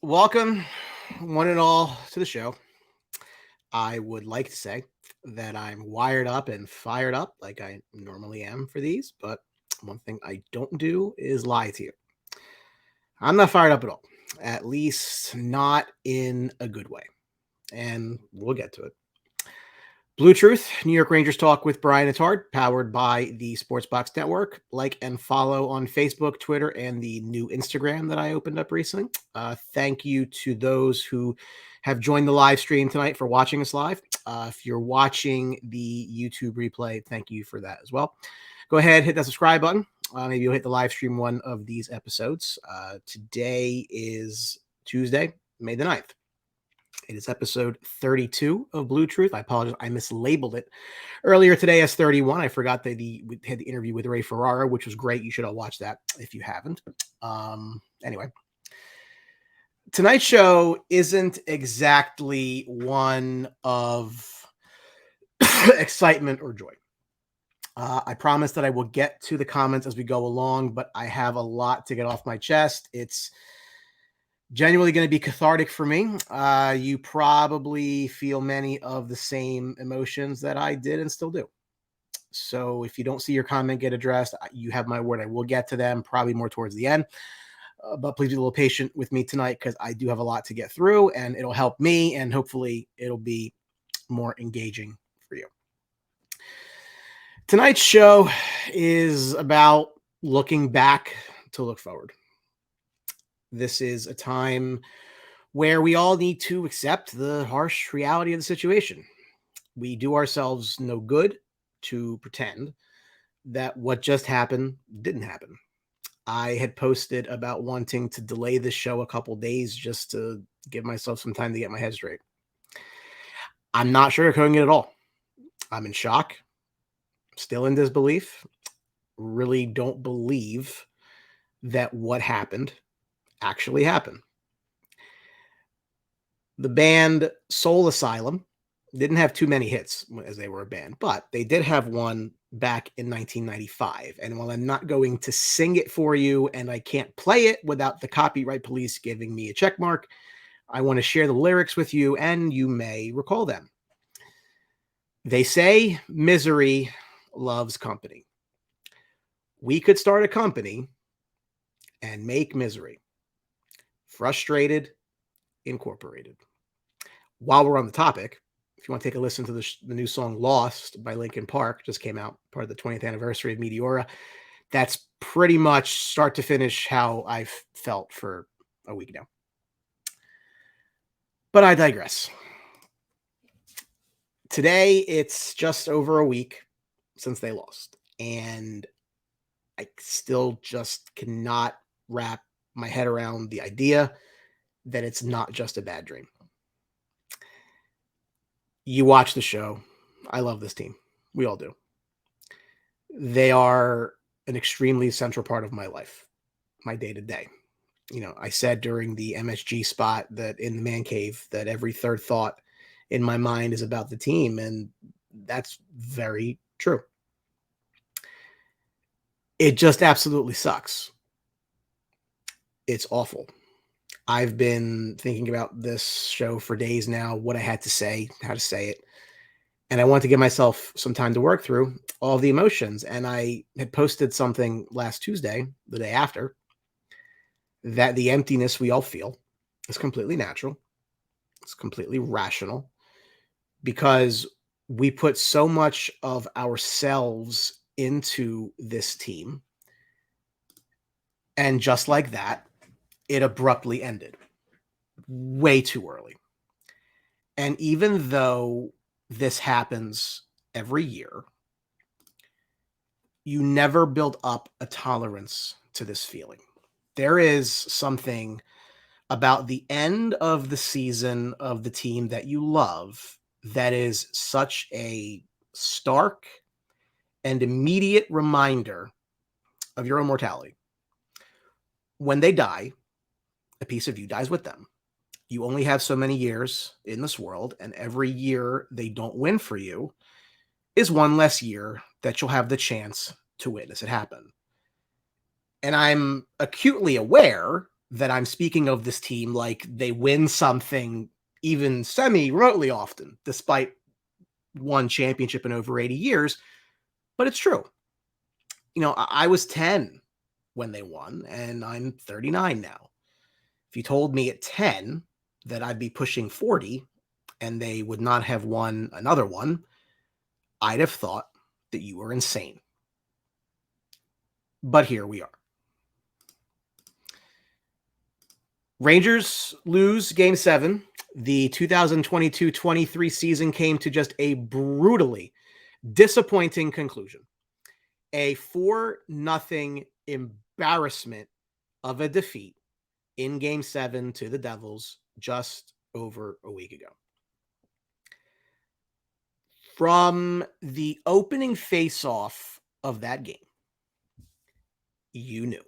Welcome, one and all, to the show. I would like to say that I'm wired up and fired up like I normally am for these, but one thing I don't do is lie to you. I'm not fired up at all, at least not in a good way. And we'll get to it. BlueTruth, New York Rangers Talk with Brian and Tard, powered by the Sportsbox Network. Like and follow on Facebook, Twitter, and the new Instagram that I opened up recently. Thank you to those who have joined the live stream tonight for watching us live. If you're watching the YouTube replay, thank you for that as well. Go ahead, hit that subscribe button. Maybe you'll hit the live stream one of these episodes. Today is Tuesday, May the 9th. It is episode 32 of BlueTruth. I apologize. I mislabeled it earlier today as 31. I forgot that we had the interview with Ray Ferrara, which was great. You should all watch that if you haven't. Anyway, tonight's show isn't exactly one of excitement or joy. I promise that I will get to the comments as we go along, but I have a lot to get off my chest. It's genuinely going to be cathartic for me. You probably feel many of the same emotions that I did and still do. So if you don't see your comment get addressed, you have my word. I will get to them probably more towards the end. But please be a little patient with me tonight because I do have a lot to get through and it'll help me and hopefully it'll be more engaging for you. Tonight's show is about looking back to look forward. This is a time where we all need to accept the harsh reality of the situation. We do ourselves no good to pretend that what just happened didn't happen. I had posted about wanting to delay this show a couple days just to give myself some time to get my head straight. I'm not sugarcoating it at all. I'm in shock, still in disbelief, really don't believe that what happened actually happened. The band Soul Asylum didn't have too many hits as they were a band, but they did have one back in 1995. And while I'm not going to sing it for you and I can't play it without the copyright police giving me a check mark, I want to share the lyrics with you and you may recall them. They say misery loves company. We could start a company and make misery. Frustrated Incorporated. While we're on the topic, if you want to take a listen to the new song Lost by Linkin Park, just came out, part of the 20th anniversary of Meteora. That's pretty much start to finish how I've felt for a week now. But I digress. Today, it's just over a week since they lost. And I still just cannot wrap my head around the idea that it's not just a bad dream. You watch the show. I love this team. We all do. They are an extremely central part of my life, my day-to-day. You know, I said during the MSG spot that in the man cave that every third thought in my mind is about the team, and that's very true. It just absolutely sucks. It's awful. I've been thinking about this show for days now, what I had to say, how to say it. And I want to give myself some time to work through all the emotions. And I had posted something last Tuesday, the day after, that the emptiness we all feel is completely natural. It's completely rational because we put so much of ourselves into this team. And just like that, it abruptly ended way too early. And even though this happens every year, you never build up a tolerance to this feeling. There is something about the end of the season of the team that you love that is such a stark and immediate reminder of your own mortality. When they die, a piece of you dies with them. You only have so many years in this world, and every year they don't win for you is one less year that you'll have the chance to witness it happen. And I'm acutely aware that I'm speaking of this team like they win something even semi-remotely often, despite one championship in over 80 years. But it's true. I was 10 when they won, and I'm 39 now. If you told me at 10 that I'd be pushing 40 and they would not have won another one, I'd have thought that you were insane. But here we are. Rangers lose Game 7. The 2022-23 season came to just a brutally disappointing conclusion. A 4-0 embarrassment of a defeat in Game 7 to the Devils just over a week ago. From the opening face-off of that game, you knew.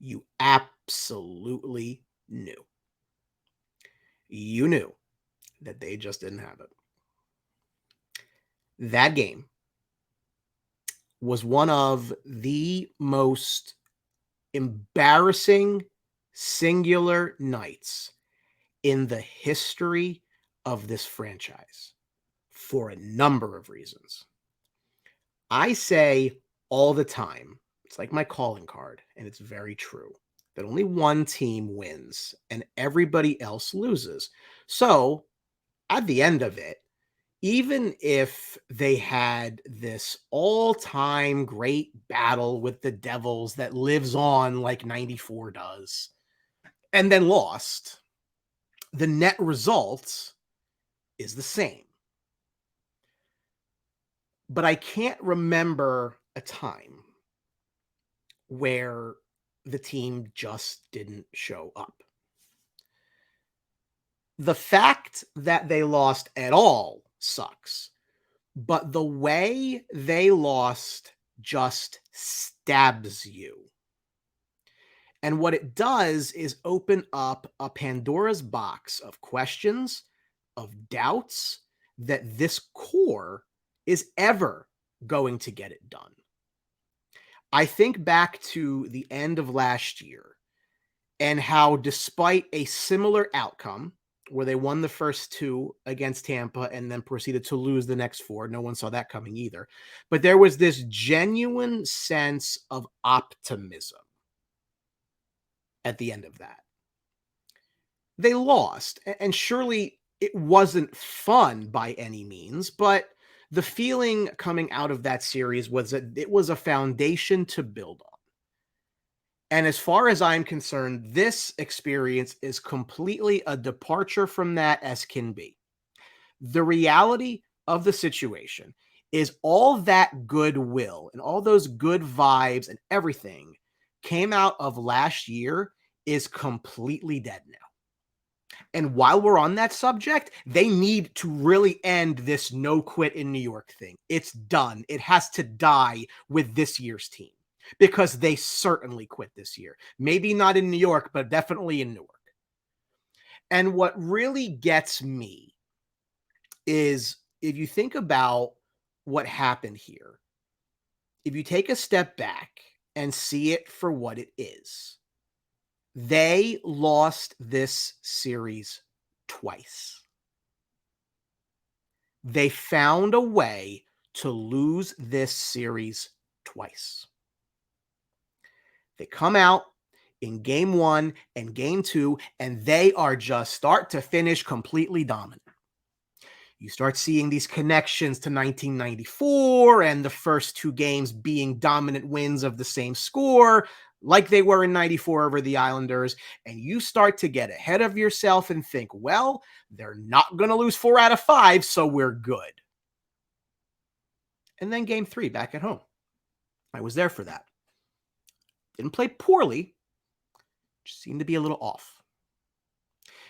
You absolutely knew. You knew that they just didn't have it. That game was one of the most embarrassing singular nights in the history of this franchise for a number of reasons. I say all the time, it's like my calling card, and it's very true, that only one team wins and everybody else loses. So at the end of it, even if they had this all-time great battle with the Devils that lives on like 94 does, and then lost, the net result is the same. But I can't remember a time where the team just didn't show up. The fact that they lost at all sucks, but the way they lost just stabs you. And what it does is open up a Pandora's box of questions, of doubts that this core is ever going to get it done. I think back to the end of last year and how, despite a similar outcome where they won the first 2 against Tampa and then proceeded to lose the next 4, no one saw that coming either, but there was this genuine sense of optimism at the end of that. They lost, and surely it wasn't fun by any means, but the feeling coming out of that series was that it was a foundation to build on. And as far as I'm concerned, this experience is completely a departure from that as can be. The reality of the situation is all that goodwill and all those good vibes and everything came out of last year is completely dead now. And while we're on that subject, they need to really end this no quit in New York thing. It's done. It has to die with this year's team because they certainly quit this year. Maybe not in New York, but definitely in Newark. And what really gets me is if you think about what happened here, if you take a step back and see it for what it is, they lost this series twice. They found a way to lose this series twice. They come out in Game 1 and Game 2, and they are just start to finish completely dominant. You start seeing these connections to 1994 and the first 2 games being dominant wins of the same score, like they were in 94 over the Islanders, and you start to get ahead of yourself and think, well, they're not going to lose 4 out of 5, so we're good. And then Game 3 back at home. I was there for that. Didn't play poorly, just seemed to be a little off.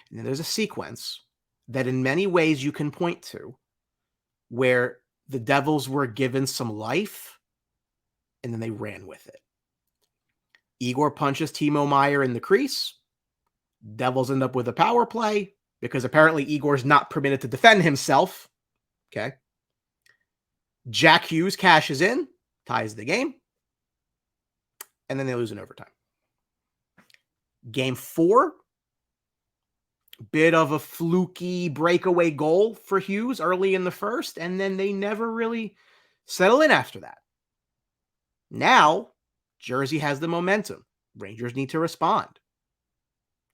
And then there's a sequence that in many ways you can point to where the Devils were given some life and then they ran with it. Igor punches Timo Meier in the crease. Devils end up with a power play because apparently Igor's not permitted to defend himself. Okay. Jack Hughes cashes in, ties the game, and then they lose in overtime. Game 4, bit of a fluky breakaway goal for Hughes early in the first, and then they never really settle in after that. Now, Jersey has the momentum. Rangers need to respond.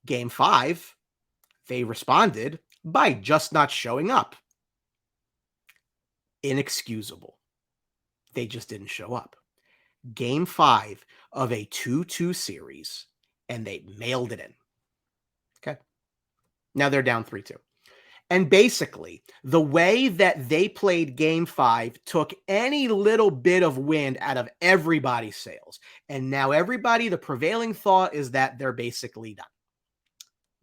Game 5, they responded by just not showing up. Inexcusable. They just didn't show up. Game 5 of a 2-2 series, and they mailed it in. Okay. Now they're down 3-2. And basically, the way that they played Game 5 took any little bit of wind out of everybody's sails. And now everybody, the prevailing thought is that they're basically done.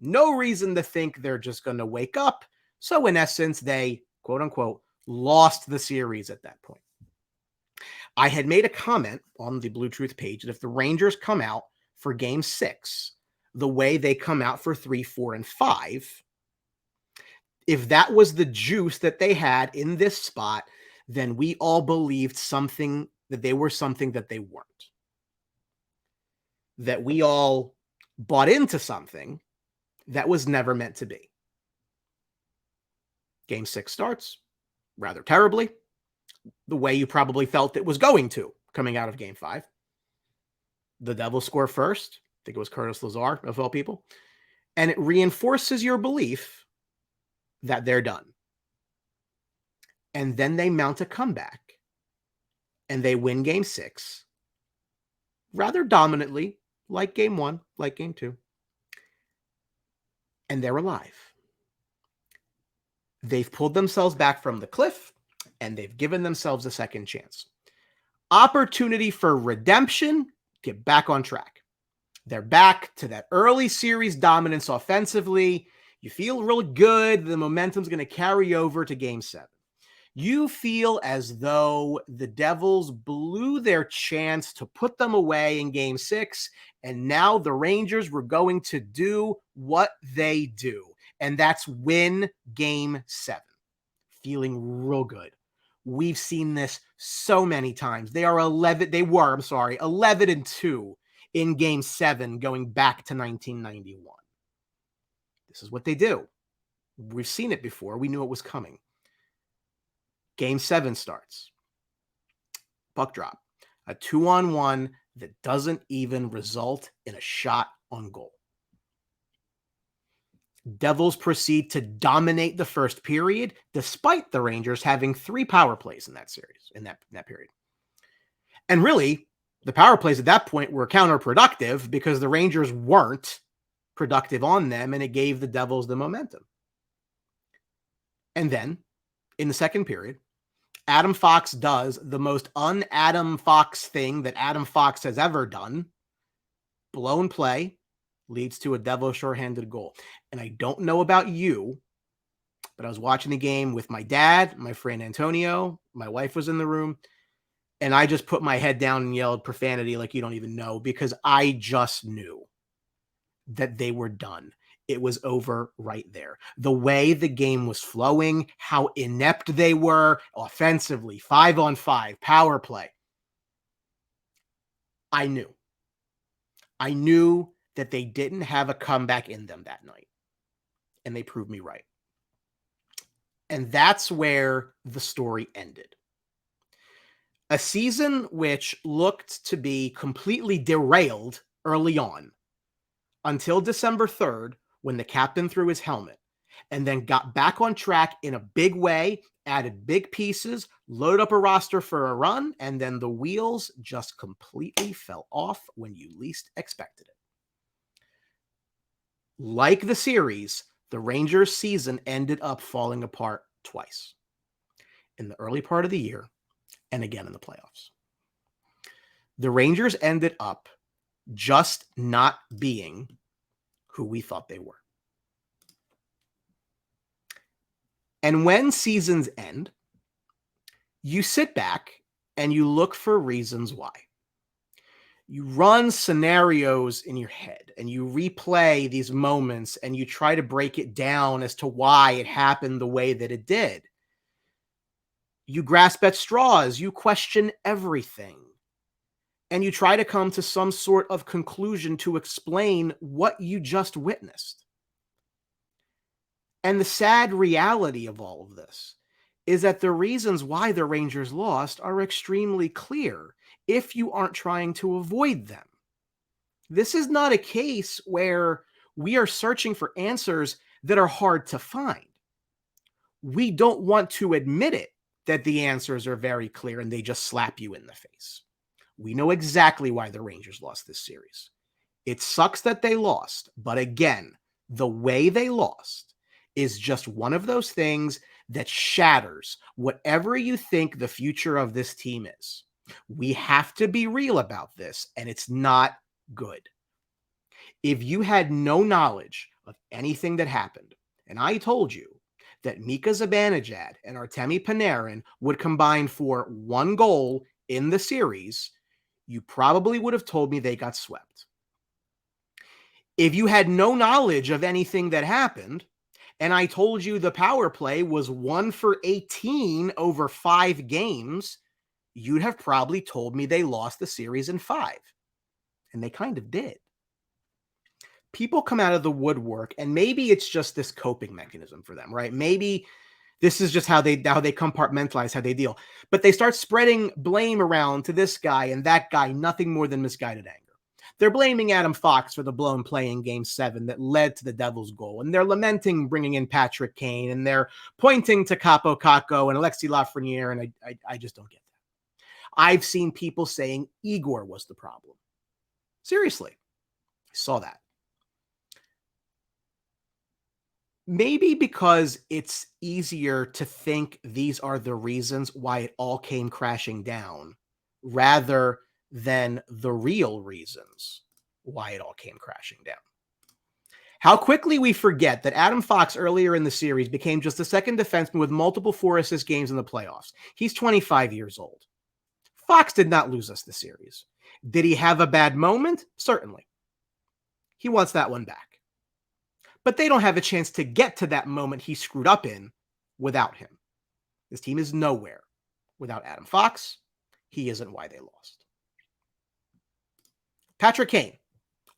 No reason to think they're just going to wake up. So in essence, they, quote unquote, lost the series at that point. I had made a comment on the BlueTruth page that if the Rangers come out for Game 6, the way they come out for 3, 4, and 5, if that was the juice that they had in this spot, then we all believed something, that they were something that they weren't. That we all bought into something that was never meant to be. Game 6 starts rather terribly, the way you probably felt it was going to coming out of Game 5. The Devils score first. I think it was Curtis Lazar, of all people. And it reinforces your belief that they're done. And then they mount a comeback. And they win Game 6 rather dominantly, like Game 1, like Game 2. And they're alive. They've pulled themselves back from the cliff, and they've given themselves a second chance. Opportunity for redemption, get back on track. They're back to that early series dominance offensively. You feel really good. The momentum's going to carry over to Game 7. You feel as though the Devils blew their chance to put them away in Game 6, and now the Rangers were going to do what they do, and that's win Game 7. Feeling real good. We've seen this so many times. They were 11-2 in Game 7 going back to 1991. This is what they do. We've seen it before. We knew it was coming. Game 7 starts. Puck drop. A 2-on-1 that doesn't even result in a shot on goal. Devils proceed to dominate the first period, despite the Rangers having 3 power plays in that series, in that period. And really, the power plays at that point were counterproductive because the Rangers weren't productive on them, and it gave the Devils the momentum. And then, in the second period, Adam Fox does the most un-Adam Fox thing that Adam Fox has ever done. Blown play leads to a Devil shorthanded goal. And I don't know about you, but I was watching the game with my dad, my friend Antonio. My wife was in the room. And I just put my head down and yelled profanity like you don't even know, because I just knew that they were done. It was over right there. The way the game was flowing, how inept they were offensively, 5-on-5, power play. I knew that they didn't have a comeback in them that night. And they proved me right. And that's where the story ended. A season which looked to be completely derailed early on until December 3rd, when the captain threw his helmet, and then got back on track in a big way, added big pieces, loaded up a roster for a run, and then the wheels just completely fell off when you least expected it. Like the series, the Rangers season ended up falling apart twice. In the early part of the year, and again in the playoffs. The Rangers ended up just not being who we thought they were. And when seasons end, you sit back and you look for reasons why. You run scenarios in your head and you replay these moments and you try to break it down as to why it happened the way that it did. You grasp at straws. You question everything. and you try to come to some sort of conclusion to explain what you just witnessed. And the sad reality of all of this is that the reasons why the Rangers lost are extremely clear if you aren't trying to avoid them. This is not a case where we are searching for answers that are hard to find. We don't want to admit it that the answers are very clear and they just slap you in the face. We know exactly why the Rangers lost this series. It sucks that they lost, but again, the way they lost is just one of those things that shatters whatever you think the future of this team is. We have to be real about this, and it's not good. If you had no knowledge of anything that happened, and I told you that Mika Zibanejad and Artemi Panarin would combine for 1 goal in the series, you probably would have told me they got swept. If you had no knowledge of anything that happened, and I told you the power play was 1 for 18 over 5 games, you'd have probably told me they lost the series in 5. And they kind of did. People come out of the woodwork, and maybe it's just this coping mechanism for them, right? Maybe this is just how they compartmentalize how they deal. But they start spreading blame around to this guy and that guy, nothing more than misguided anger. They're blaming Adam Fox for the blown play in Game 7 that led to the Devils' goal, and they're lamenting bringing in Patrick Kane, and they're pointing to Capo Caco and Alexis Lafreniere, and I just don't get that. I've seen people saying Igor was the problem. Seriously, I saw that. Maybe because it's easier to think these are the reasons why it all came crashing down, rather than the real reasons why it all came crashing down. How quickly we forget that Adam Fox earlier in the series became just the second defenseman with multiple 4-assist games in the playoffs. He's 25 years old. Fox did not lose us the series. Did he have a bad moment? Certainly. He wants that one back. But they don't have a chance to get to that moment he screwed up in without him. This team is nowhere without Adam Fox. He isn't why they lost. Patrick Kane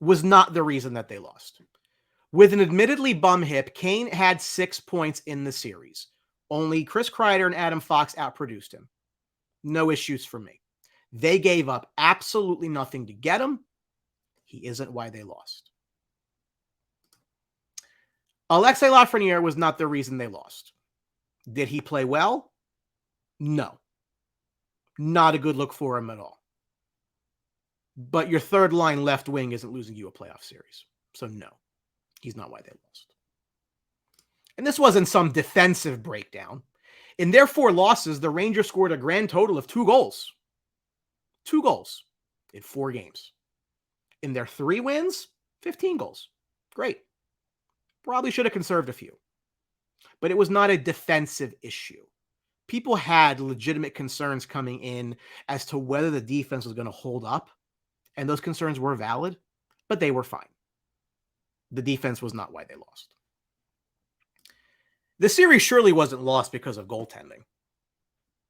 was not the reason that they lost. With an admittedly bum hip, Kane had 6 points in the series. Only Chris Kreider and Adam Fox outproduced him. No issues for me. They gave up absolutely nothing to get him. He isn't why they lost. Alexis Lafreniere was not the reason they lost. Did he play well? No. Not a good look for him at all. But your third line left wing isn't losing you a playoff series. So no, he's not why they lost. And this wasn't some defensive breakdown. In their 4 losses, the Rangers scored a grand total of 2 goals. 2 goals in 4 games. In their 3 wins, 15 goals. Great. Probably should have conserved a few. But it was not a defensive issue. People had legitimate concerns coming in as to whether the defense was going to hold up. And those concerns were valid, but they were fine. The defense was not why they lost. The series surely wasn't lost because of goaltending.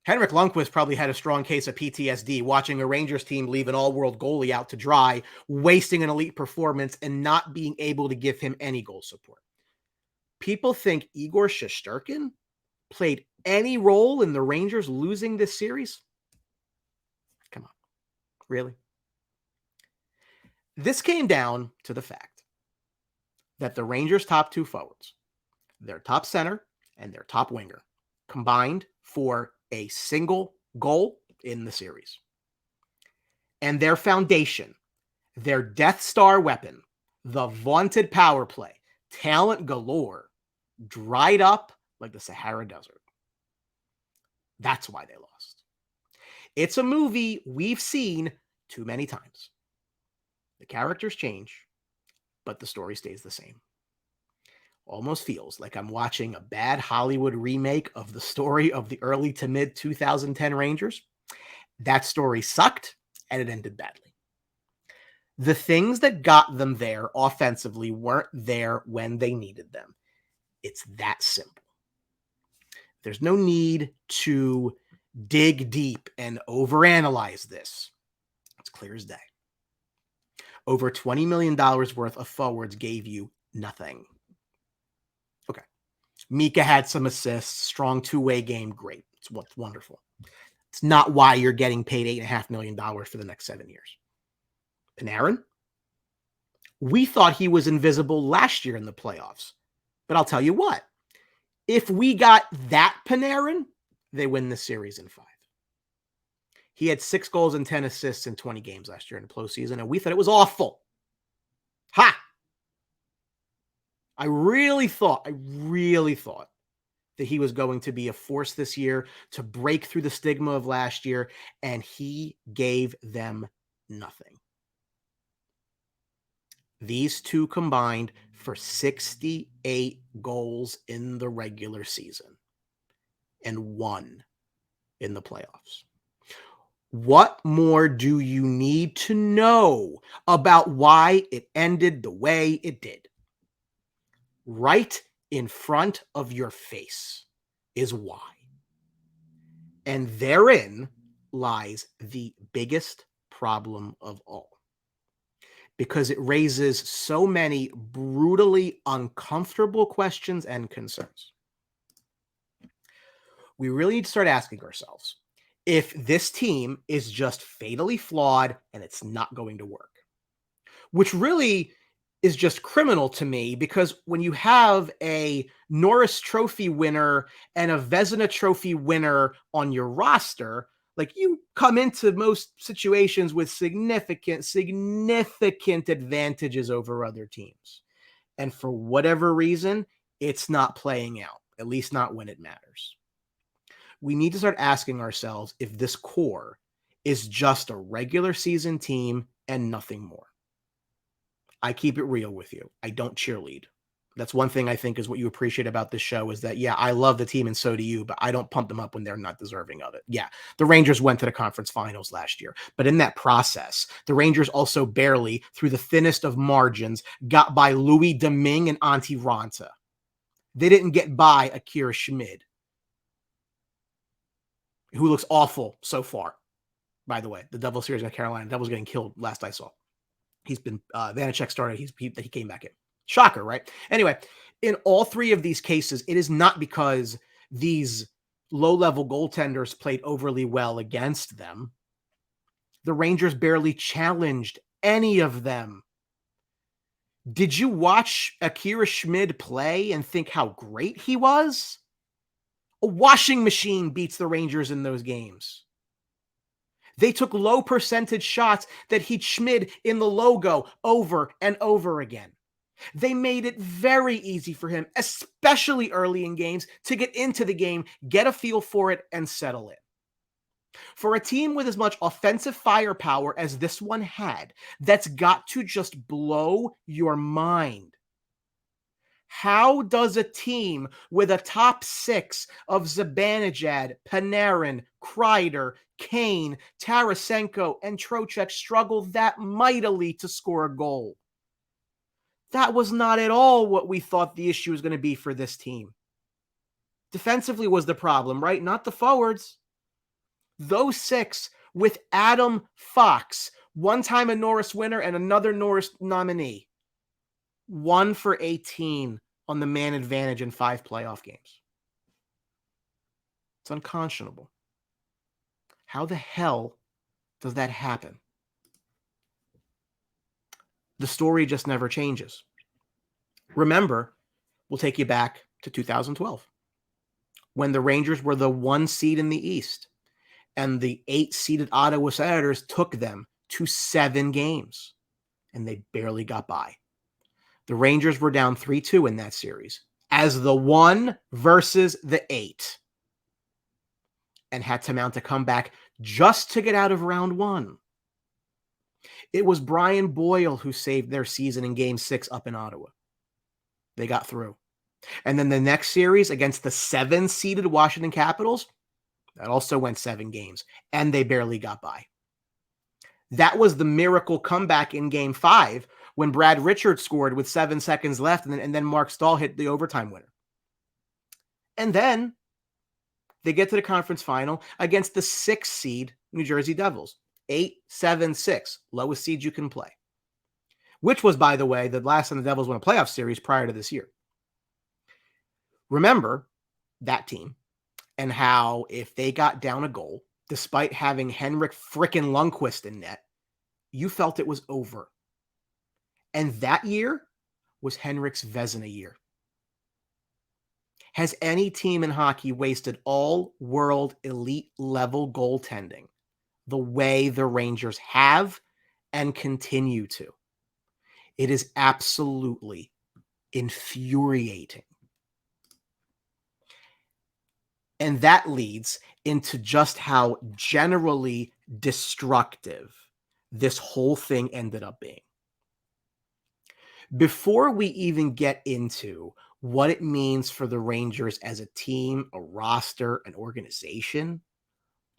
Henrik Lundqvist probably had a strong case of PTSD watching a Rangers team leave an all-world goalie out to dry, wasting an elite performance and not being able to give him any goal support. People think Igor Shesterkin played any role in the Rangers losing this series? Come on. Really? This came down to the fact that the Rangers' top 2 forwards, their top center and their top winger, combined for a single goal in the series. And their foundation, their Death Star weapon, the vaunted power play, talent galore, dried up like the Sahara Desert. That's why they lost. It's a movie we've seen too many times. The characters change, but the story stays the same. Almost feels like I'm watching a bad Hollywood remake of the story of the early to mid 2010 Rangers. That story sucked, and it ended badly. The things that got them there offensively weren't there when they needed them. It's that simple. There's no need to dig deep and overanalyze this. It's clear as day. Over $20 million worth of forwards gave you nothing. Okay. Mika had some assists, strong two-way game, great. It's wonderful. It's not why you're getting paid $8.5 million for the next 7 years. Panarin? We thought he was invisible last year in the playoffs. But I'll tell you what, if we got that Panarin, they win the series in 5. He had 6 goals and 10 assists in 20 games last year in the postseason, and we thought it was awful. Ha! I really thought that he was going to be a force this year to break through the stigma of last year, and he gave them nothing. These two combined for 68 goals in the regular season and 1 in the playoffs. What more do you need to know about why it ended the way it did? Right in front of your face is why. And therein lies the biggest problem of all. Because it raises so many brutally uncomfortable questions and concerns. We really need to start asking ourselves if this team is just fatally flawed and it's not going to work. Which really is just criminal to me, because when you have a Norris Trophy winner and a Vezina Trophy winner on your roster, like, you come into most situations with significant advantages over other teams. And for whatever reason, it's not playing out, at least not when it matters. We need to start asking ourselves if this core is just a regular season team and nothing more. I keep it real with you. I don't cheerlead. That's one thing I think is what you appreciate about this show, is that, yeah, I love the team and so do you, but I don't pump them up when they're not deserving of it. Yeah, the Rangers went to the conference finals last year, but in that process, the Rangers also barely, through the thinnest of margins, got by Louis Domingue and Antti Ranta. They didn't get by Akira Schmid, who looks awful so far, by the way. The Devils series against Carolina, the Devils getting killed last I saw. He's been, Vanacek started, he came back in. Shocker, right? Anyway, in all 3 of these cases, it is not because these low-level goaltenders played overly well against them. The Rangers barely challenged any of them. Did you watch Akira Schmid play and think how great he was? A washing machine beats the Rangers in those games. They took low percentage shots that hit Schmid in the logo over and over again. They made it very easy for him, especially early in games, to get into the game, get a feel for it, and settle in. For a team with as much offensive firepower as this one had, that's got to just blow your mind. How does a team with a top 6 of Zibanejad, Panarin, Kreider, Kane, Tarasenko, and Trocheck struggle that mightily to score a goal? That was not at all what we thought the issue was going to be for this team. Defensively was the problem, right? Not the forwards. Those 6 with Adam Fox, one time a Norris winner and another Norris nominee. 1 for 18 on the man advantage in 5 playoff games. It's unconscionable. How the hell does that happen? The story just never changes. Remember, we'll take you back to 2012, when the Rangers were the 1 seed in the East, and the 8-seeded Ottawa Senators took them to 7 games, and they barely got by. The Rangers were down 3-2 in that series as the 1 versus the 8, and had to mount a comeback just to get out of round 1. It was Brian Boyle who saved their season in Game 6 up in Ottawa. They got through. And then the next series against the 7-seeded Washington Capitals, that also went 7 games, and they barely got by. That was the miracle comeback in Game 5 when Brad Richards scored with 7 seconds left, and then Mark Stahl hit the overtime winner. And then they get to the conference final against the 6th seed New Jersey Devils. 8, 7, 6, lowest seeds you can play. Which was, by the way, the last time the Devils won a playoff series prior to this year. Remember that team and how if they got down a goal, despite having Henrik frickin' Lundqvist in net, you felt it was over. And that year was Henrik's Vezina year. Has any team in hockey wasted all world elite level goaltending the way the Rangers have and continue to? It is absolutely infuriating. And that leads into just how generally destructive this whole thing ended up being. Before we even get into what it means for the Rangers as a team, a roster, an organization,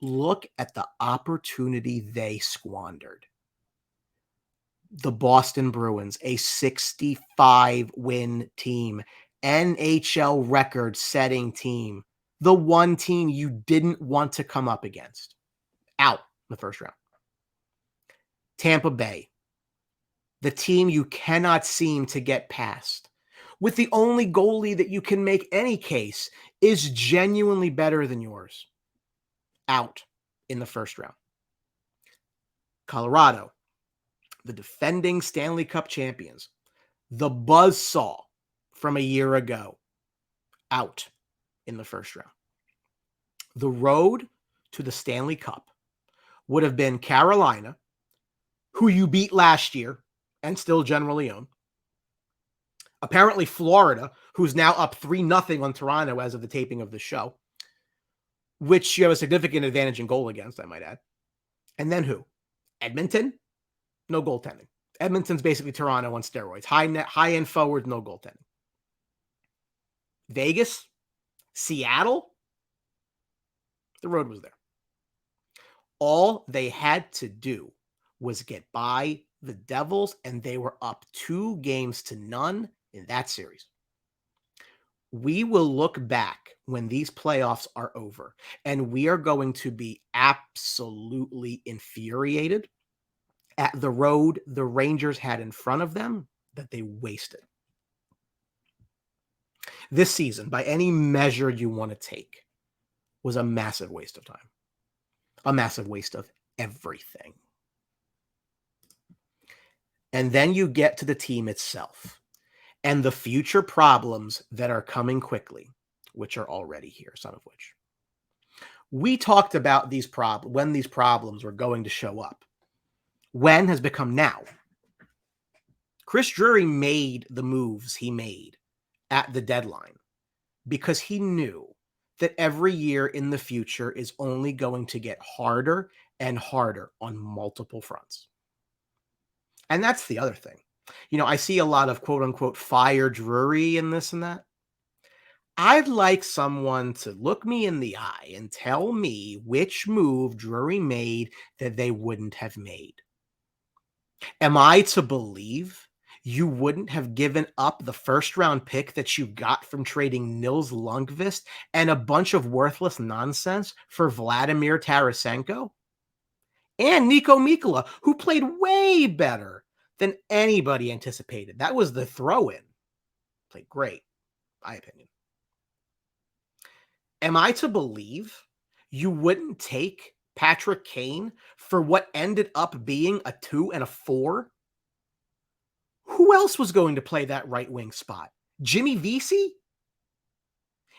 look at the opportunity they squandered. The Boston Bruins, a 65-win team, NHL record-setting team, the one team you didn't want to come up against, out in the first round. Tampa Bay, the team you cannot seem to get past, with the only goalie that you can make any case is genuinely better than yours, out in the first round. Colorado, the defending Stanley Cup champions, the buzzsaw from a year ago, out in the first round. The road to the Stanley Cup would have been Carolina, who you beat last year and still generally own. Apparently Florida, who's now up 3-0 on Toronto as of the taping of the show, which you have a significant advantage in goal against, I might add. And then who? Edmonton? No goaltending. Edmonton's basically Toronto on steroids. High end forward, no goaltending. Vegas? Seattle? The road was there. All they had to do was get by the Devils, and they were up 2-0 in that series. We will look back when these playoffs are over, and we are going to be absolutely infuriated at the road the Rangers had in front of them that they wasted. This season, by any measure you want to take, was a massive waste of time. A massive waste of everything. And then you get to the team itself and the future problems that are coming quickly, which are already here, some of which. We talked about these problems, when these problems were going to show up. When has become now. Chris Drury made the moves he made at the deadline because he knew that every year in the future is only going to get harder and harder on multiple fronts. And that's the other thing. You know, I see a lot of quote unquote fire Drury and this and that. I'd like someone to look me in the eye and tell me which move Drury made that they wouldn't have made. Am I to believe you wouldn't have given up the first round pick that you got from trading Nils Lundqvist and a bunch of worthless nonsense for Vladimir Tarasenko? And Nico Mikkola, who played way better than anybody anticipated. That was the throw-in. Played great, my opinion. Am I to believe you wouldn't take Patrick Kane for what ended up being a 2 and a 4? Who else was going to play that right wing spot? Jimmy Vesey?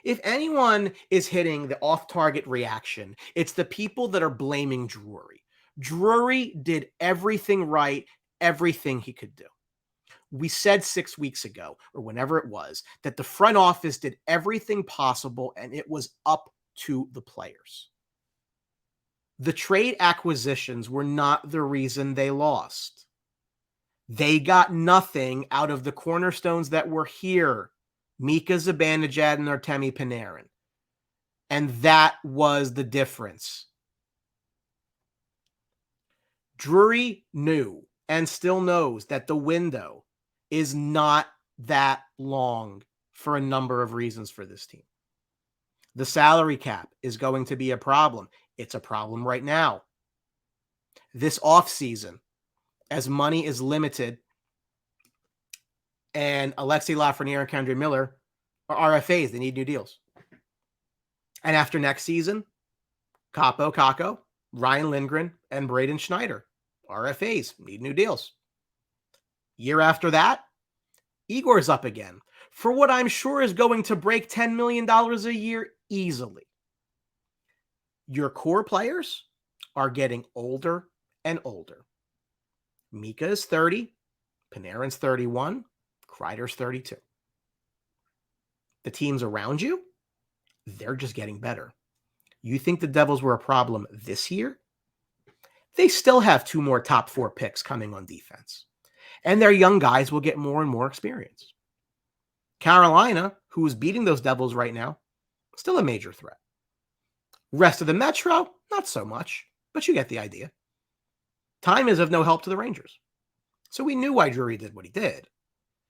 If anyone is hitting the off-target reaction, it's the people that are blaming Drury. Drury did everything right, everything he could do. We said 6 weeks ago, or whenever it was, that the front office did everything possible and it was up to the players. The trade acquisitions were not the reason they lost. They got nothing out of the cornerstones that were here, Mika Zibanejad and Artemi Panarin. And that was the difference. Drury knew and still knows that the window is not that long for a number of reasons for this team. The salary cap is going to be a problem. It's a problem right now. this offseason, as money is limited, and Alexi Lafreniere and Kendre Miller are RFAs. They need new deals. And after next season, Kako, Ryan Lindgren, and Braden Schneider, RFAs, need new deals. Year after that, Igor's up again for what I'm sure is going to break $10 million a year easily. Your core players are getting older and older. Mika is 30, Panarin's 31, Kreider's 32. The teams around you, they're just getting better. You think the Devils were a problem this year? They still have 2 more top 4 picks coming on defense. And their young guys will get more and more experience. Carolina, who's beating those Devils right now, still a major threat. Rest of the Metro, not so much, but you get the idea. Time is of no help to the Rangers. So we knew why Drury did what he did.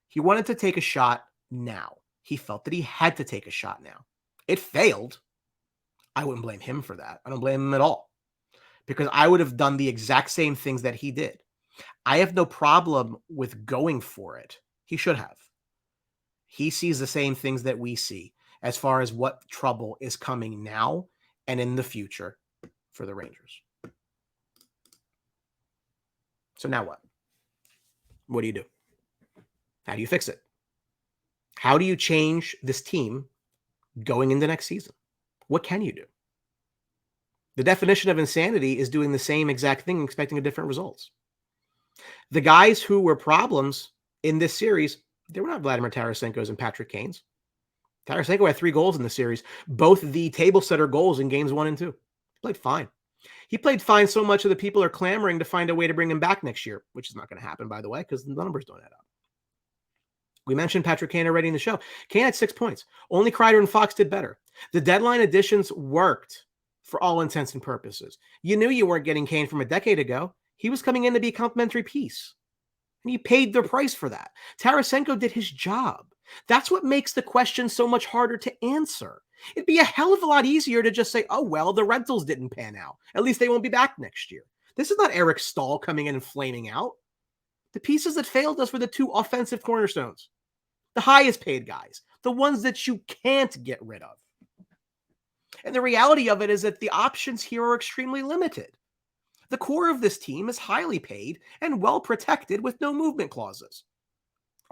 He wanted to take a shot now. He felt that he had to take a shot now. It failed. I wouldn't blame him for that. I don't blame him at all. Because I would have done the exact same things that he did. I have no problem with going for it. He should have. He sees the same things that we see as far as what trouble is coming now and in the future for the Rangers. So now what? What do you do? How do you fix it? How do you change this team going into next season? What can you do? The definition of insanity is doing the same exact thing and expecting different results. The guys who were problems in this series, they were not Vladimir Tarasenko's and Patrick Kane's. Tarasenko had 3 goals in the series, both the table setter goals in games 1 and 2. He played fine. He played fine so much that the people are clamoring to find a way to bring him back next year, which is not going to happen, by the way, because the numbers don't add up. We mentioned Patrick Kane already in the show. Kane had 6 points. Only Kreider and Fox did better. The deadline additions worked for all intents and purposes. You knew you weren't getting Kane from a decade ago. He was coming in to be a complimentary piece. And you paid the price for that. Tarasenko did his job. That's what makes the question so much harder to answer. It'd be a hell of a lot easier to just say, oh, well, the rentals didn't pan out. At least they won't be back next year. This is not Eric Stahl coming in and flaming out. The pieces that failed us were the 2 offensive cornerstones. The highest paid guys. The ones that you can't get rid of. And the reality of it is that the options here are extremely limited. The core of this team is highly paid and well protected with no movement clauses.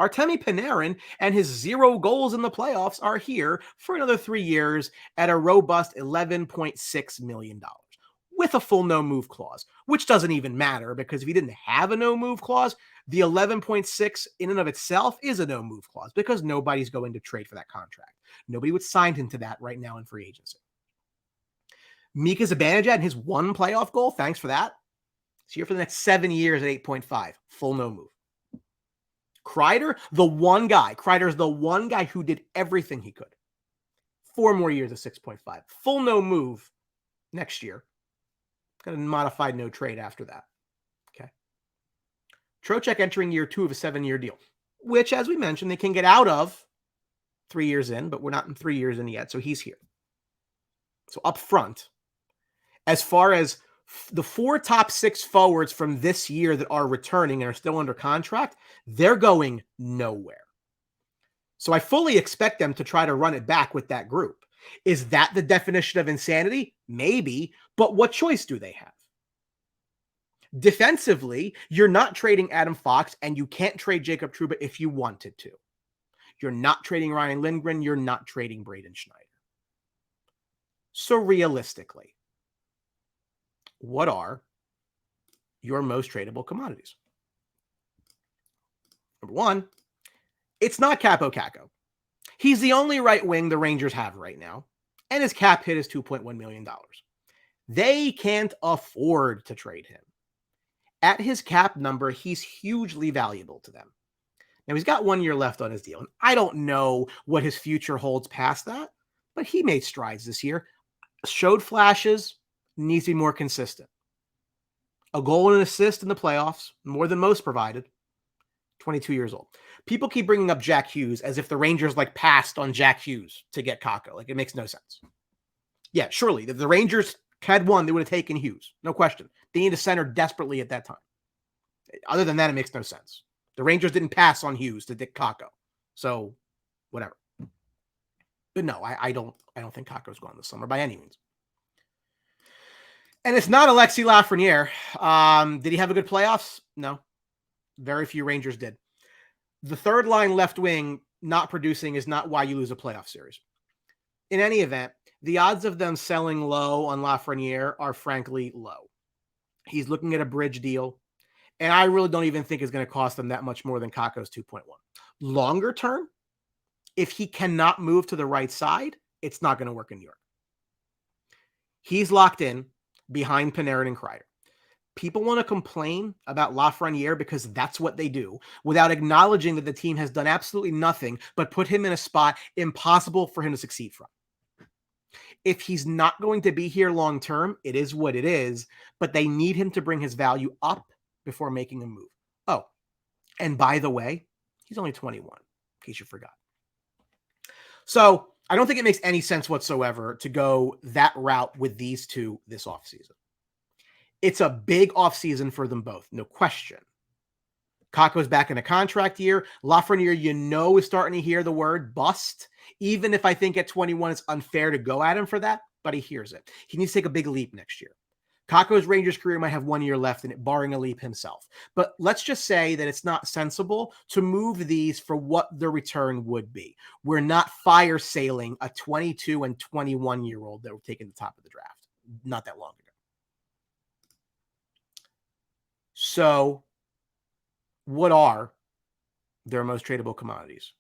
Artemi Panarin and his 0 goals in the playoffs are here for another 3 years at a robust $11.6 million with a full no-move clause, which doesn't even matter because if he didn't have a no-move clause, the 11.6 in and of itself is a no-move clause because nobody's going to trade for that contract. Nobody would sign him to that right now in free agency. Mika Zibanejad and his 1 playoff goal, thanks for that. He's here for the next 7 years at 8.5, full no move. Kreider, Kreider's the one guy who did everything he could. 4 more years of 6.5, full no move next year. Got a modified no trade after that. Okay. Trocheck entering year 2 of a 7-year deal, which, as we mentioned, they can get out of 3 years in, but we're not in 3 years in yet, so he's here. So up front, as far as the 4 top 6 forwards from this year that are returning and are still under contract, they're going nowhere. So I fully expect them to try to run it back with that group. Is that the definition of insanity? Maybe, but what choice do they have? Defensively, you're not trading Adam Fox and you can't trade Jacob Trouba if you wanted to. You're not trading Ryan Lindgren. You're not trading Braden Schneider. So realistically, what are your most tradable commodities? Number 1, it's not Capo Caco. He's the only right wing the Rangers have right now, and his cap hit is $2.1 million. They can't afford to trade him. At his cap number, he's hugely valuable to them. Now, he's got 1 year left on his deal, and I don't know what his future holds past that, but he made strides this year, showed flashes, needs to be more consistent. A goal and an assist in the playoffs, more than most provided. 22 years old. People keep bringing up Jack Hughes as if the Rangers passed on Jack Hughes to get Kakko. It makes no sense. Yeah, surely. The Rangers Had won, they would have taken Hughes. No question. They need a center desperately at that time. Other than that, it makes no sense. The Rangers didn't pass on Hughes to Dick Kakko. So, whatever. But no, I don't think Kakko's going this summer by any means. And it's not Alexis Lafreniere. Did he have a good playoffs? No. Very few Rangers did. The third line left wing not producing is not why you lose a playoff series. In any event, the odds of them selling low on Lafreniere are frankly low. He's looking at a bridge deal, and I really don't even think it's going to cost them that much more than Kakko's 2.1. Longer term, if he cannot move to the right side, it's not going to work in New York. He's locked in behind Panarin and Kreider. People want to complain about Lafreniere because that's what they do without acknowledging that the team has done absolutely nothing but put him in a spot impossible for him to succeed from. If he's not going to be here long term, it is what it is, but they need him to bring his value up before making a move. Oh, and by the way, he's only 21, in case you forgot. So I don't think it makes any sense whatsoever to go that route with these two this offseason. It's a big offseason for them both, no question. Kakko's back in a contract year. Lafreniere, is starting to hear the word bust, even if I think at 21 it's unfair to go at him for that, but he hears it. He needs to take a big leap next year. Kakko's Rangers career might have 1 year left in it, barring a leap himself. But let's just say that it's not sensible to move these for what the return would be. We're not fire sailing a 22 and 21-year-old that were taken at the top of the draft not that long ago. So what are their most tradable commodities?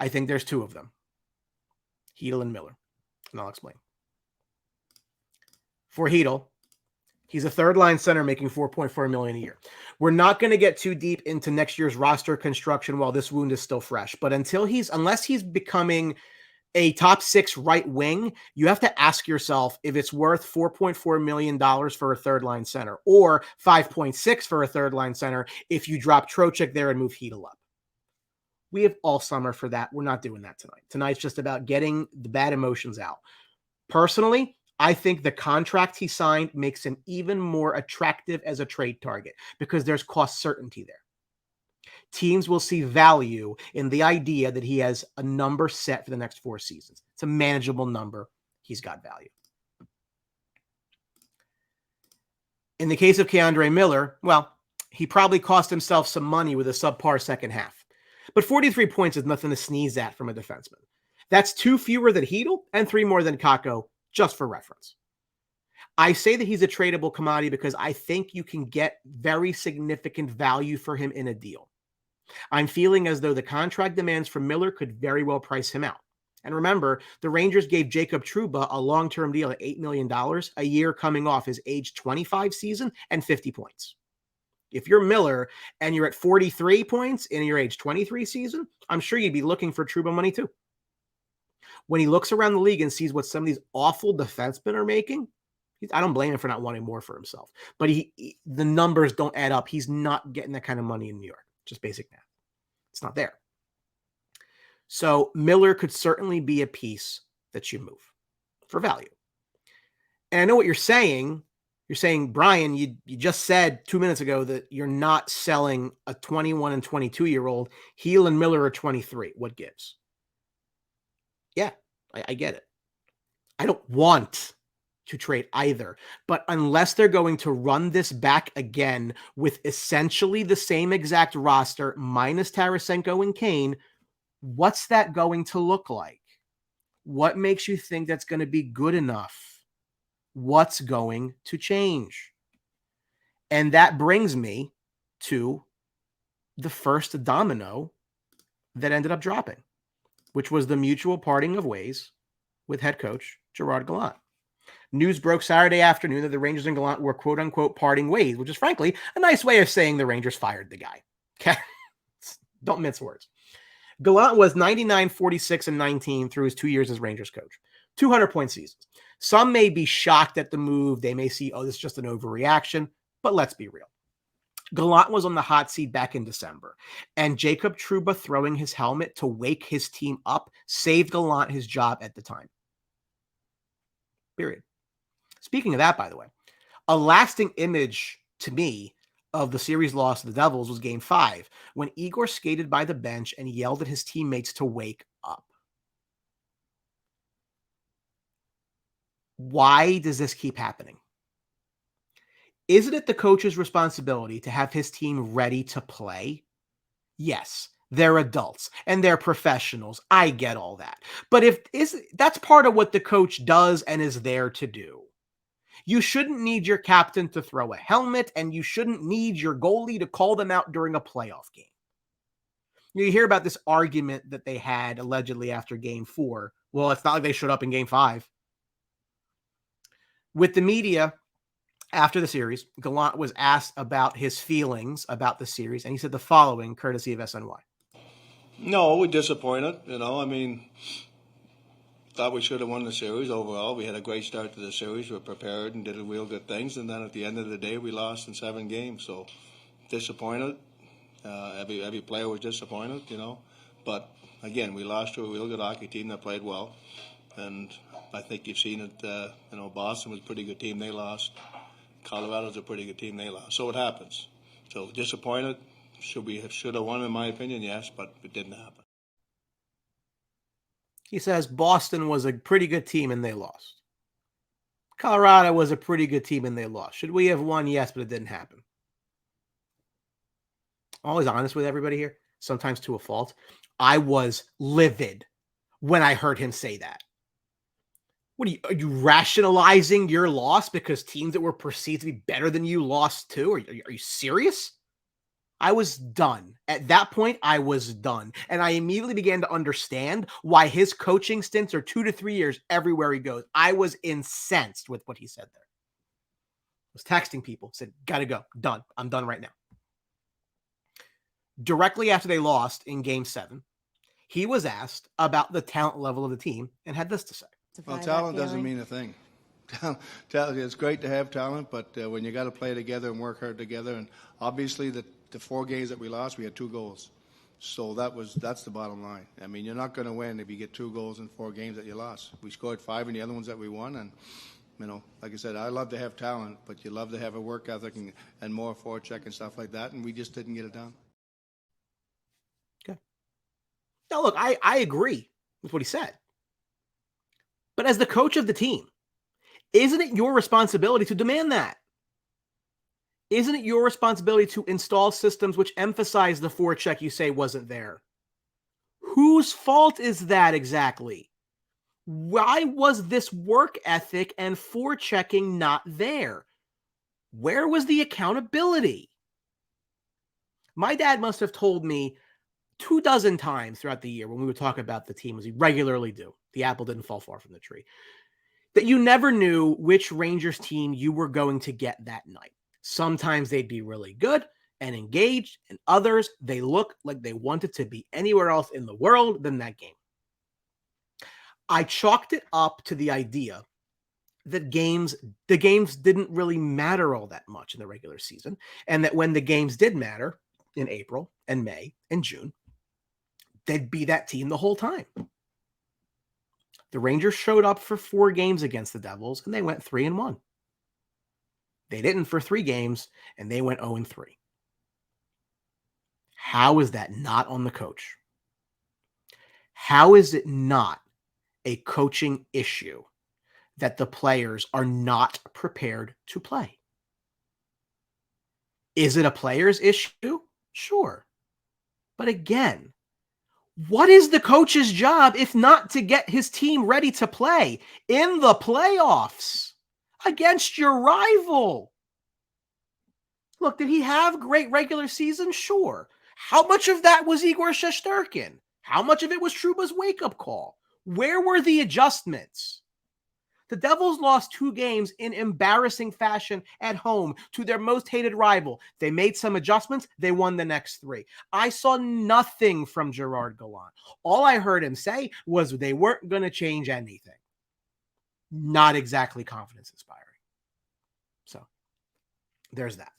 I think there's two of them, Hedl and Miller, and I'll explain. For Hedl, he's a third-line center making $4.4 million a year. We're not going to get too deep into next year's roster construction while this wound is still fresh, but unless he's becoming a top 6 right wing, you have to ask yourself if it's worth $4.4 million for a third line center or 5.6 for a third line center if you drop Trocheck there and move Hedl up. We have all summer for that. We're not doing that tonight. Tonight's just about getting the bad emotions out. Personally, I think the contract he signed makes him even more attractive as a trade target because there's cost certainty there. Teams will see value in the idea that he has a number set for the next 4 seasons. It's a manageable number. He's got value. In the case of K'Andre Miller, well, he probably cost himself some money with a subpar second half. But 43 points is nothing to sneeze at from a defenseman. That's 2 fewer than Hedl and 3 more than Kakko, just for reference. I say that he's a tradable commodity because I think you can get very significant value for him in a deal. I'm feeling as though the contract demands for Miller could very well price him out. And remember, the Rangers gave Jacob Trouba a long-term deal at $8 million a year coming off his age 25 season and 50 points. If you're Miller and you're at 43 points in your age 23 season, I'm sure you'd be looking for Trouba money too. When he looks around the league and sees what some of these awful defensemen are making, I don't blame him for not wanting more for himself. But the numbers don't add up. He's not getting that kind of money in New York. Just basic math. It's not there. So Miller could certainly be a piece that you move for value. And I know what you're saying. You're saying, Brian, you just said 2 minutes ago that you're not selling a 21 and 22-year-old. Hedl and Miller are 23. What gives? Yeah, I get it. I don't want to trade either. But unless they're going to run this back again with essentially the same exact roster minus Tarasenko and Kane, what's that going to look like? What makes you think that's going to be good enough? What's going to change? And that brings me to the first domino that ended up dropping, which was the mutual parting of ways with head coach Gerard Gallant. News broke Saturday afternoon that the Rangers and Gallant were quote-unquote parting ways, which is frankly a nice way of saying the Rangers fired the guy. Okay? Don't mince words. Gallant was 99, 46, and 19 through his 2 years as Rangers coach. 200-point seasons. Some may be shocked at the move. They may see, oh, this is just an overreaction. But let's be real. Gallant was on the hot seat back in December. And Jacob Trouba throwing his helmet to wake his team up saved Gallant his job at the time. Period. Speaking of that, by the way, a lasting image to me of the series loss to the Devils was Game 5, when Igor skated by the bench and yelled at his teammates to wake up. Why does this keep happening? Isn't it the coach's responsibility to have his team ready to play? Yes, they're adults and they're professionals. I get all that. But that's part of what the coach does and is there to do. You shouldn't need your captain to throw a helmet, and you shouldn't need your goalie to call them out during a playoff game. You hear about this argument that they had allegedly after Game 4. Well, it's not like they showed up in Game 5. With the media after the series, Gallant was asked about his feelings about the series, and he said the following, courtesy of SNY. No, we're disappointed. I mean, thought we should have won the series overall. We had a great start to the series. We were prepared and did real good things. And then at the end of the day, we lost in 7 games. So disappointed. Every player was disappointed, But again, we lost to a real good hockey team that played well. And I think you've seen it. Boston was a pretty good team. They lost. Colorado's a pretty good team. They lost. So it happens. So disappointed. Should have won, in my opinion, yes, but it didn't happen. He says Boston was a pretty good team and they lost. Colorado was a pretty good team and they lost. Should we have won? Yes, but it didn't happen. Always honest with everybody here, sometimes to a fault. I was livid when I heard him say that. Are you rationalizing your loss because teams that were perceived to be better than you lost too? Are you serious? I was done. At that point, I was done. And I immediately began to understand why his coaching stints are 2 to 3 years everywhere he goes. I was incensed with what he said there. I was texting people, said, gotta go, done. I'm done right now. Directly after they lost in Game 7, he was asked about the talent level of the team and had this to say. Well, talent doesn't mean a thing. It's great to have talent, but when you got to play together and work hard together, and obviously the 4 games that we lost, we had 2 goals. So that's the bottom line. I mean, you're not going to win if you get 2 goals in 4 games that you lost. We scored 5 in the other ones that we won, and like I said, I love to have talent, but you love to have a work ethic and more forecheck and stuff like that, and we just didn't get it done. Okay. Now, look, I agree with what he said. But as the coach of the team, isn't it your responsibility to demand that? Isn't it your responsibility to install systems which emphasize the forecheck you say wasn't there? Whose fault is that exactly? Why was this work ethic and forechecking not there? Where was the accountability? My dad must have told me 24 times throughout the year when we would talk about the team, as we regularly do. The apple didn't fall far from the tree. That you never knew which Rangers team you were going to get that night. Sometimes they'd be really good and engaged, and others, they look like they wanted to be anywhere else in the world than that game. I chalked it up to the idea that the games didn't really matter all that much in the regular season, and that when the games did matter in April and May and June, they'd be that team the whole time. The Rangers showed up for 4 games against the Devils, and they went 3-1. They didn't for 3 games, and they went 0-3. How is that not on the coach? How is it not a coaching issue that the players are not prepared to play? Is it a player's issue? Sure. But again, what is the coach's job if not to get his team ready to play in the playoffs against your rival? Look, did he have great regular season? Sure. How much of that was Igor Shesterkin? How much of it was Trouba's wake-up call? Where were the adjustments? The Devils lost 2 games in embarrassing fashion at home to their most hated rival. They made some adjustments. They won the next 3. I saw nothing from Gerard Gallant. All I heard him say was they weren't going to change anything. Not exactly confidence inspiring. So there's that.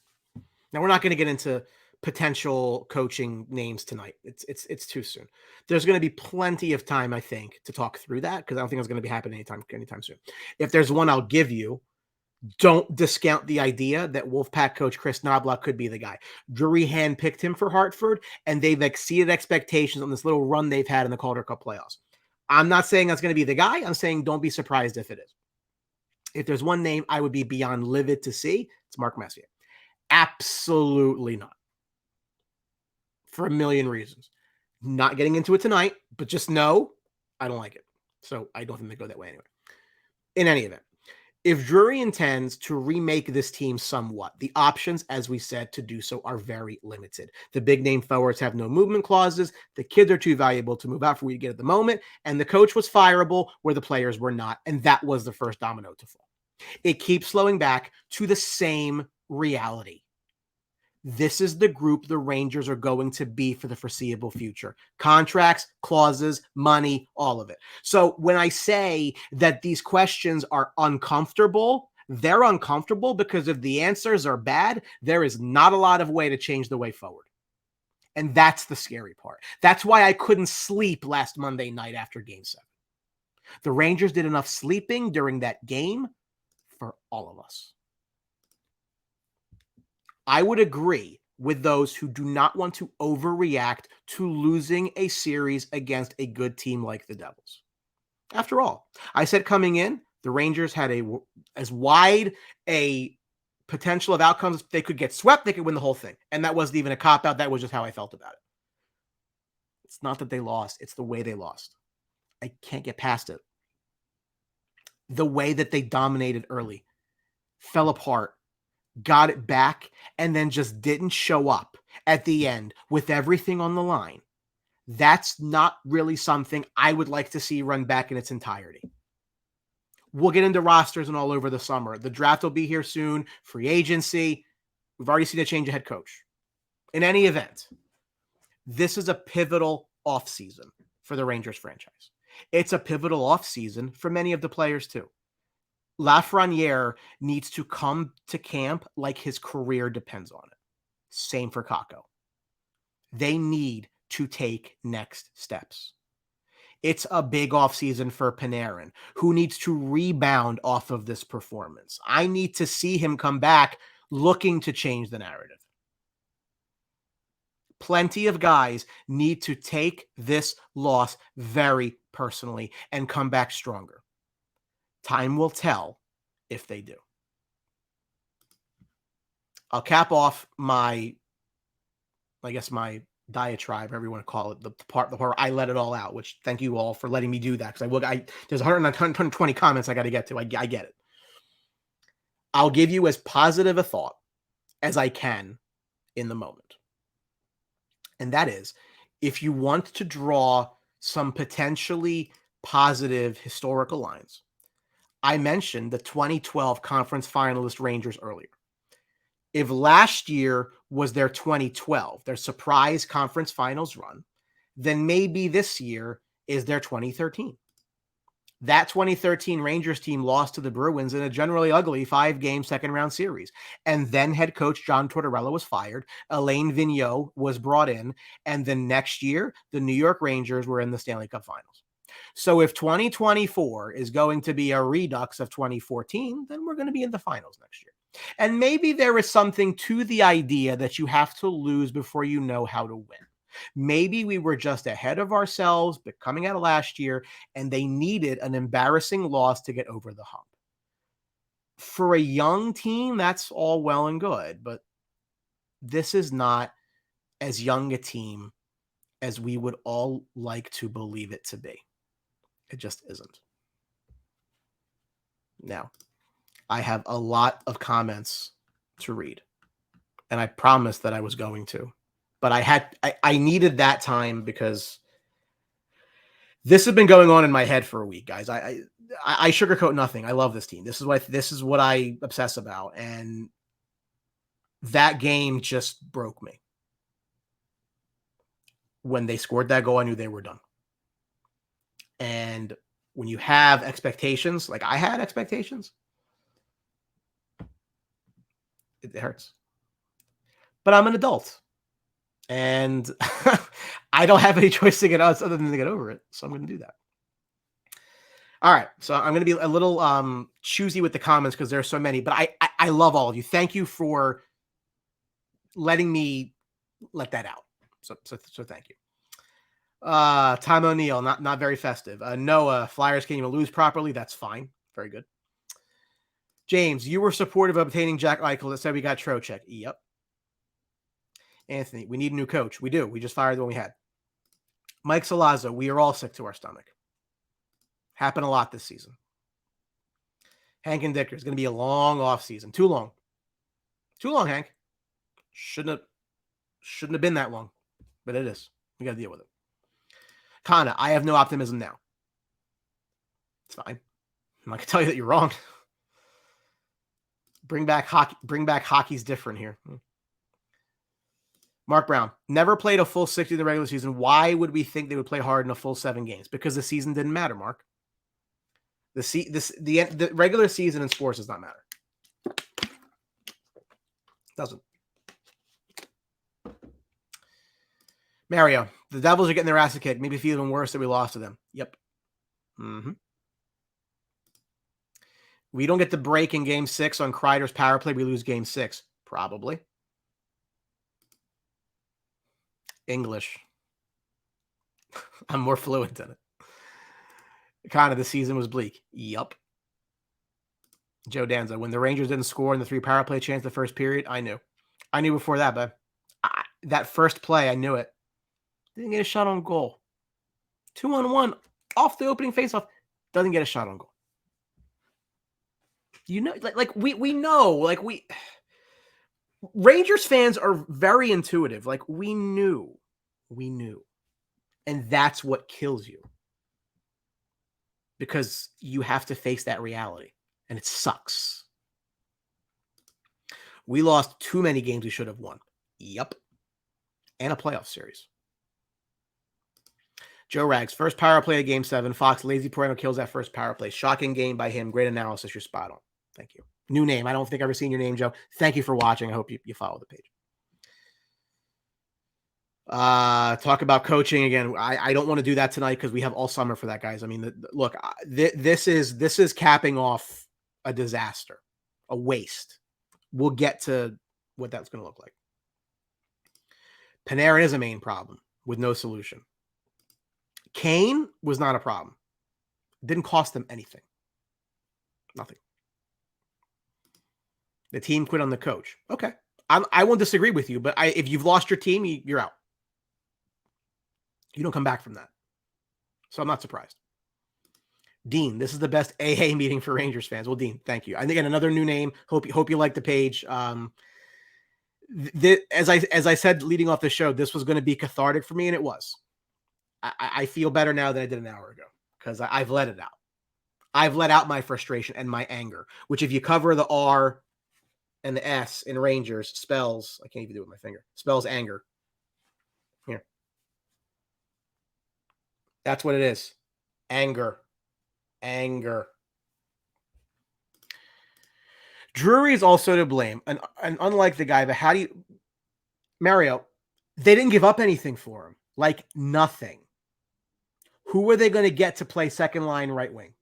Now, we're not going to get into potential coaching names tonight. It's too soon. There's going to be plenty of time, I think, to talk through that, because I don't think it's going to be happening anytime soon. If there's one I'll give you, don't discount the idea that Wolfpack coach Chris Knobloch could be the guy. Drury handpicked him for Hartford, and they've exceeded expectations on this little run they've had in the Calder Cup playoffs. I'm not saying that's going to be the guy. I'm saying don't be surprised if it is. If there's one name I would be beyond livid to see, it's Mark Messier. Absolutely not. For a million reasons. Not getting into it tonight, but just know I don't like it. So I don't think they go that way anyway. In any event, if Drury intends to remake this team somewhat, the options, as we said, to do so are very limited. The big name forwards have no movement clauses. The kids are too valuable to move out for what you get at the moment. And the coach was fireable where the players were not. And that was the first domino to fall. It keeps slowing back to the same reality. This is the group the Rangers are going to be for the foreseeable future. Contracts, clauses, money, all of it. So when I say that these questions are uncomfortable, they're uncomfortable because if the answers are bad, there is not a lot of way to change the way forward. And that's the scary part. That's why I couldn't sleep last Monday night after Game 7. The Rangers did enough sleeping during that game for all of us. I would agree with those who do not want to overreact to losing a series against a good team like the Devils. After all, I said coming in, the Rangers had as wide a potential of outcomes. They could get swept, they could win the whole thing. And that wasn't even a cop-out. That was just how I felt about it. It's not that they lost. It's the way they lost. I can't get past it. The way that they dominated early, fell apart, got it back, and then just didn't show up at the end with everything on the line. That's not really something I would like to see run back in its entirety. We'll get into rosters and all over the summer. The draft will be here soon. Free agency. We've already seen a change of head coach. In any event, this is a pivotal offseason for the Rangers franchise. It's a pivotal offseason for many of the players too. Lafreniere needs to come to camp like his career depends on it. Same for Kakko. They need to take next steps. It's a big offseason for Panarin, who needs to rebound off of this performance. I need to see him come back looking to change the narrative. Plenty of guys need to take this loss very personally and come back stronger. Time will tell if they do. I'll cap off my diatribe, whatever you want to call it, the part where I let it all out, which thank you all for letting me do that. Because there's 120 comments I got to get to. I get it. I'll give you as positive a thought as I can in the moment. And that is, if you want to draw some potentially positive historical lines, I mentioned the 2012 conference finalist Rangers earlier. If last year was their 2012, their surprise conference finals run, then maybe this year is their 2013. That 2013 Rangers team lost to the Bruins in a generally ugly 5-game second-round series. And then head coach John Tortorella was fired. Alain Vigneault was brought in. And the next year, the New York Rangers were in the Stanley Cup Finals. So if 2024 is going to be a redux of 2014, then we're going to be in the finals next year. And maybe there is something to the idea that you have to lose before you know how to win. Maybe we were just ahead of ourselves, but coming out of last year, and they needed an embarrassing loss to get over the hump. For a young team, that's all well and good, but this is not as young a team as we would all like to believe it to be. It just isn't. Now, I have a lot of comments to read, and I promised that I was going to. But I needed that time because this has been going on in my head for a week, guys. I sugarcoat nothing. I love this team. This is what I obsess about. And that game just broke me. When they scored that goal, I knew they were done. And when you have expectations, like I had expectations, it hurts. But I'm an adult. And I don't have any choice to get other than to get over it. So I'm going to do that. All right, so I'm going to be a little choosy with the comments because there's so many, but I love all of you. Thank you for letting me let that out. So thank you. Tom O'Neill, not very festive. Noah, Flyers can't even lose properly. That's fine. Very good. James, you were supportive of obtaining Jack Eichel that said we got Trocheck. Yep. Anthony, we need a new coach. We do. We just fired the one we had. Mike Salazzo, we are all sick to our stomach. Happened a lot this season. Hank and Dicker, it's going to be a long off season. Too long. Too long, Hank. Shouldn't have been that long, but it is. We got to deal with it. Kana, I have no optimism now. It's fine. I'm not going to tell you that you're wrong. Bring back hockey. Bring back hockey's different here. Mark Brown, never played a full 60 in the regular season. Why would we think they would play hard in a full 7 games? Because the season didn't matter, Mark. The regular season in sports does not matter. Doesn't. Mario, the Devils are getting their ass kicked. Maybe feel even worse that we lost to them. Yep. Mm-hmm. We don't get the break in Game 6 on Kreider's power play. We lose Game 6. Probably. English. I'm more fluent in it. Kind of the season was bleak. Yup. Joe Danza, when the Rangers didn't score in the 3 power play chance the first period, I knew. I knew before that, but that first play, I knew it. Didn't get a shot on goal. 2-on-1 off the opening faceoff. Doesn't get a shot on goal. You know, like we know, like Rangers fans are very intuitive. Like we knew. And that's what kills you. Because you have to face that reality. And it sucks. We lost too many games we should have won. Yep. And a playoff series. Joe Rags, first power play of Game 7. Fox, lazy perennial kills that first power play. Shocking game by him. Great analysis. You're spot on. Thank you. New name. I don't think I've ever seen your name, Joe. Thank you for watching. I hope you follow the page. Talk about coaching again. I don't want to do that tonight because we have all summer for that, guys. I mean, look, this is capping off a disaster, a waste. We'll get to what that's going to look like. Panarin is a main problem with no solution. Kane was not a problem. Didn't cost them anything. Nothing. The team quit on the coach. Okay. I won't disagree with you, but if you've lost your team, you're out. You don't come back from that. So I'm not surprised. Dean, this is the best AA meeting for Rangers fans. Well, Dean, thank you. I think another new name. Hope you like the page. As I said leading off the show, this was going to be cathartic for me, and it was. I feel better now than I did an hour ago because I've let it out. I've let out my frustration and my anger, which if you cover the R and the S in Rangers spells, I can't even do it with my finger, spells anger. Here. That's what it is. Anger. Drury is also to blame. And unlike the guy, but how do you... Mario, they didn't give up anything for him. Like nothing. Who were they going to get to play second line right wing?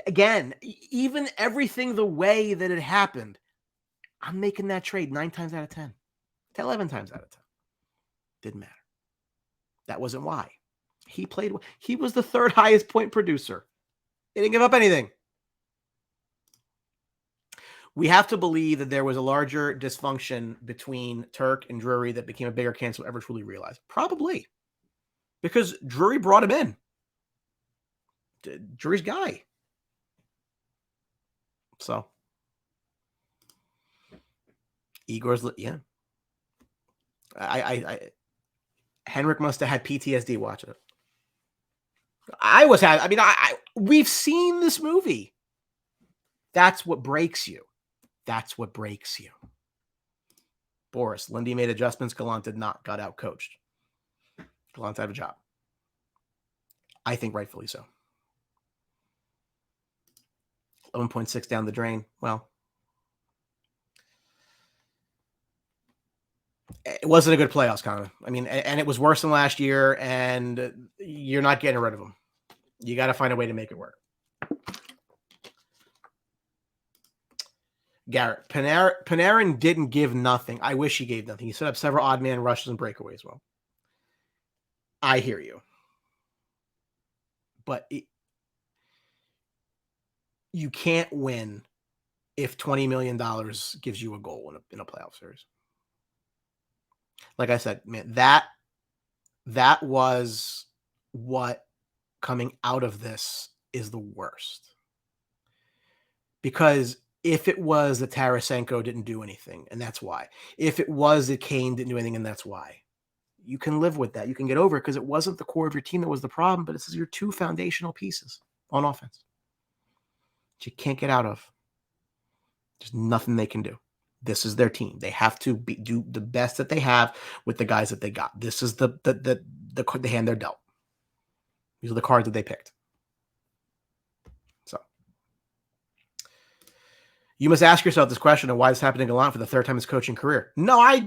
Again, even everything the way that it happened, I'm making that trade 9 times out of 10. 11 times out of 10. Didn't matter. That wasn't why. He played. He was the 3rd highest point producer. He didn't give up anything. We have to believe that there was a larger dysfunction between Turk and Drury that became a bigger cancer ever truly realized. Probably. Because Drury brought him in. Drury's guy. So. Igor's, yeah. Henrik must have had PTSD watching it. We've seen this movie. That's what breaks you. Boris, Lindy made adjustments. Gallant did not. Got out coached. Gallant had a job. I think rightfully so. 11.6 down the drain. Well, it wasn't a good playoffs, kind of. I mean, and it was worse than last year, and you're not getting rid of them. You got to find a way to make it work. Garrett, Panarin didn't give nothing. I wish he gave nothing. He set up several odd man rushes and breakaways. Well, I hear you. But you can't win if $20 million gives you a goal in a playoff series. Like I said, man, that was what coming out of this is the worst. Because if it was that Tarasenko didn't do anything, and that's why. If it was that Kane didn't do anything, and that's why. You can live with that. You can get over it because it wasn't the core of your team that was the problem, but it's your two foundational pieces on offense that you can't get out of. There's nothing they can do. This is their team. They have to do the best that they have with the guys that they got. This is the hand they're dealt. These are the cards that they picked. So you must ask yourself this question of why this happened to Gallant for the third time in his coaching career. No, I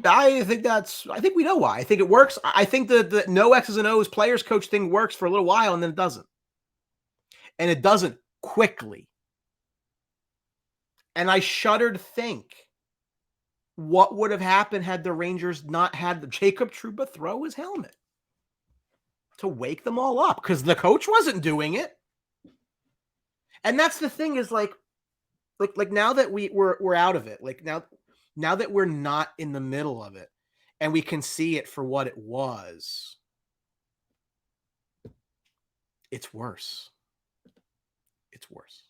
think we know why. I think it works. I think the no X's and O's players coach thing works for a little while and then it doesn't. And it doesn't quickly. And I shudder to think what would have happened had the Rangers not had the Jacob Trouba throw his helmet to wake them all up because the coach wasn't doing it. And that's the thing is like now that we're out of it, like now that we're not in the middle of it and we can see it for what it was, it's worse. It's worse.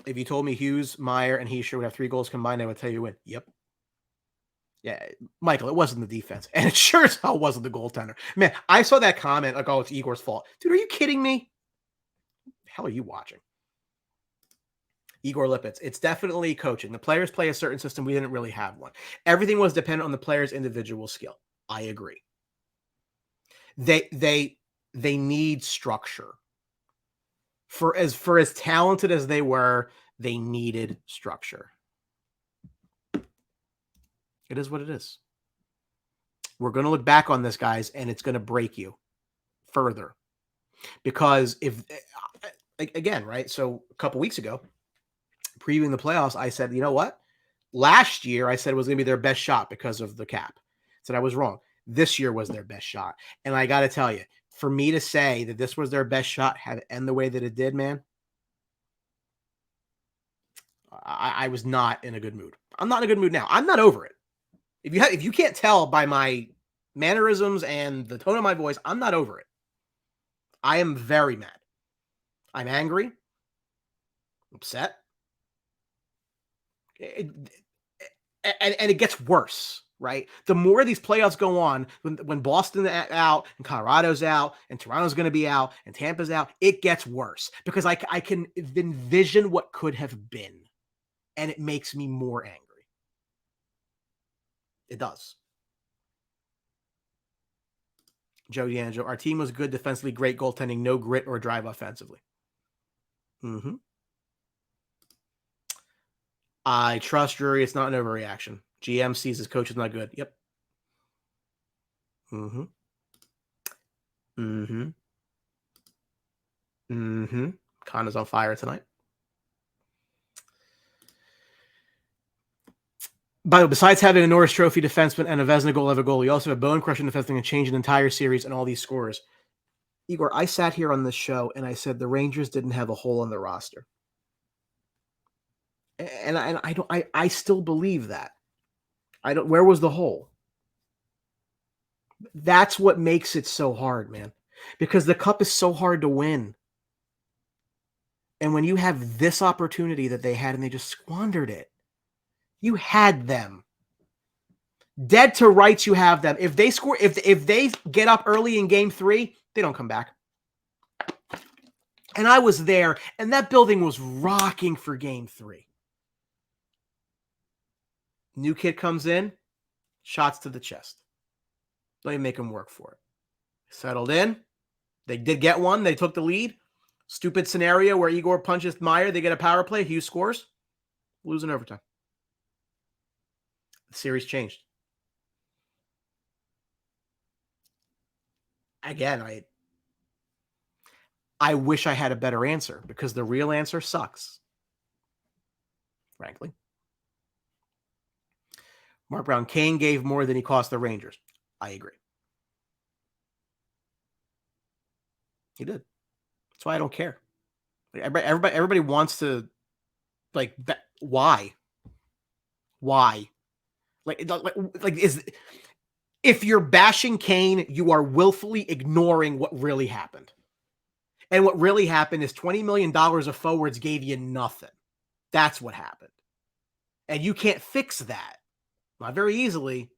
If you told me Hughes, Meyer, and Heischer would have 3 goals combined, I would tell you win. Yep. Yeah, Michael, it wasn't the defense. And it sure as hell wasn't the goaltender. Man, I saw that comment like, oh, it's Igor's fault. Dude, are you kidding me? What the hell are you watching? Igor Lippitz. It's definitely coaching. The players play a certain system. We didn't really have one. Everything was dependent on the player's individual skill. I agree. They need structure. For as talented as they were, they needed structure. It is what it is. We're going to look back on this, guys, and it's going to break you further. Because if, again, right? So a couple weeks ago, previewing the playoffs, I said, you know what? Last year, I said it was going to be their best shot because of the cap. I said I was wrong. This year was their best shot. And I got to tell you, for me to say that this was their best shot, have it end the way that it did, man, I was not in a good mood. I'm not in a good mood now. I'm not over it. If you can't tell by my mannerisms and the tone of my voice, I'm not over it. I am very mad. I'm angry, upset. And it gets worse, right? The more these playoffs go on, when Boston's out and Colorado's out and Toronto's going to be out and Tampa's out, it gets worse because I can envision what could have been, and it makes me more angry. It does. Joe D'Angelo, our team was good defensively, great goaltending, no grit or drive offensively. Mm-hmm. I trust Drury. It's not an overreaction. GM sees his coach is not good. Yep. Mm-hmm. Mm-hmm. Mm-hmm. Connor's on fire tonight. By the way, besides having a Norris Trophy defenseman and a Vezina goal, you also have a bone-crushing defenseman and change an entire series and all these scores. Igor, I sat here on this show and I said the Rangers didn't have a hole on the roster. And I still believe that. Where was the hole? That's what makes it so hard, man. Because the cup is so hard to win. And when you have this opportunity that they had and they just squandered it, you had them. Dead to rights, you have them. If they score, if they get up early in game 3, they don't come back. And I was there, and that building was rocking for game 3. New kid comes in, shots to the chest. Let me make them work for it. Settled in. They did get one. They took the lead. Stupid scenario where Igor punches Meyer. They get a power play. Hughes scores. Lose in overtime. The series changed. again, I wish I had a better answer because the real answer sucks, frankly. Mark Brown, Kane gave more than he cost the Rangers. I agree. He did. That's why I don't care. Everybody wants to, like, why? Why? If you're bashing Kane, you are willfully ignoring what really happened. And what really happened is $20 million of forwards gave you nothing. That's what happened. And you can't fix that. Not very easily.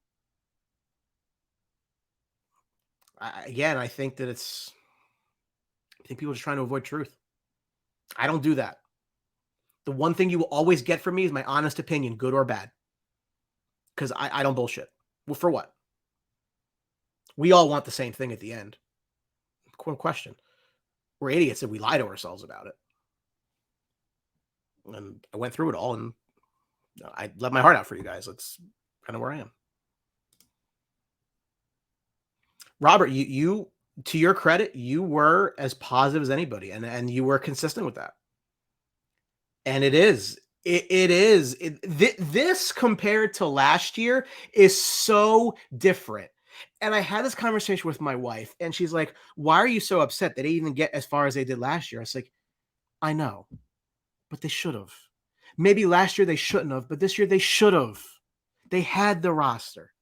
I think that I think people are just trying to avoid truth. I don't do that. The one thing you will always get from me is my honest opinion, good or bad. Because I don't bullshit. Well, for what? We all want the same thing at the end. Question. We're idiots and we lie to ourselves about it. And I went through it all and I let my heart out for you guys. That's kind of where I am. Robert, you to your credit, you were as positive as anybody, and you were consistent with that. And this compared to last year is so different. And I had this conversation with my wife, and she's like, "Why are you so upset that they didn't get as far as they did last year?" I was like, "I know, but they should have. Maybe last year they shouldn't have, but this year they should have. They had the roster.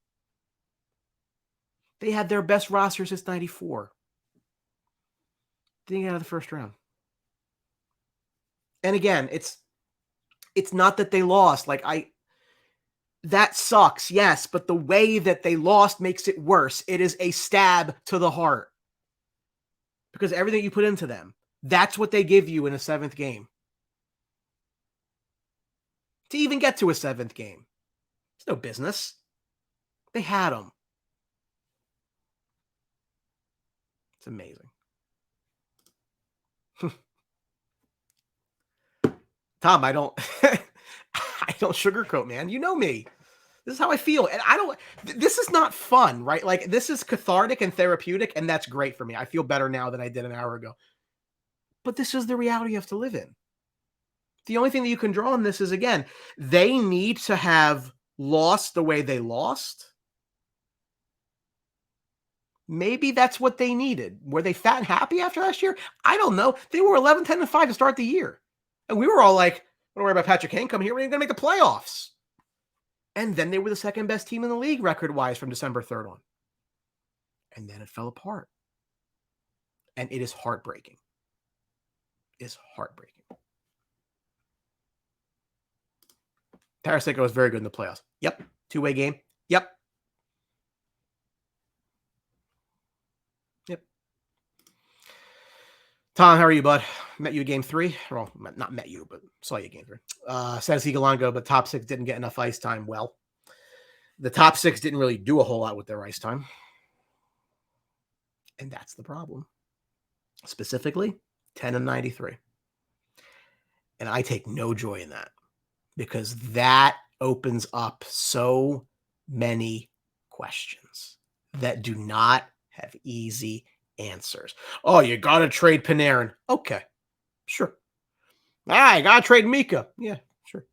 They had their best roster since '94. Didn't get out of the first round. And again, it's not that they lost. That sucks, yes, but the way that they lost makes it worse. It is a stab to the heart. Because everything you put into them, that's what they give you in a seventh game. To even get to a seventh game, it's no business. They had them. It's amazing. Tom, I don't I don't sugarcoat, man. You know me. This is how I feel. And this is not fun, right? Like, this is cathartic and therapeutic, and that's great for me. I feel better now than I did an hour ago. But this is the reality you have to live in. The only thing that you can draw on this is, again, they need to have lost the way they lost. Maybe that's what they needed. Were they fat and happy after last year? I don't know. They were 11-10-5 to start the year. And we were all like, don't worry about Patrick Kane coming here. We're going to make the playoffs. And then they were the second best team in the league record-wise from December 3rd on. And then it fell apart. And it is heartbreaking. It's heartbreaking. Tarasenko was very good in the playoffs. Yep. Two-way game. Yep. Tom, how are you, bud? Met you at game 3. Well, not met you, but saw you at game 3. Says Gallant, but top 6 didn't get enough ice time. Well, the top 6 didn't really do a whole lot with their ice time. And that's the problem. Specifically, 10-93. And I take no joy in that because that opens up so many questions that do not have easy answers. Oh, you got to trade Panarin. Okay, sure. You got to trade Mika. Yeah, sure.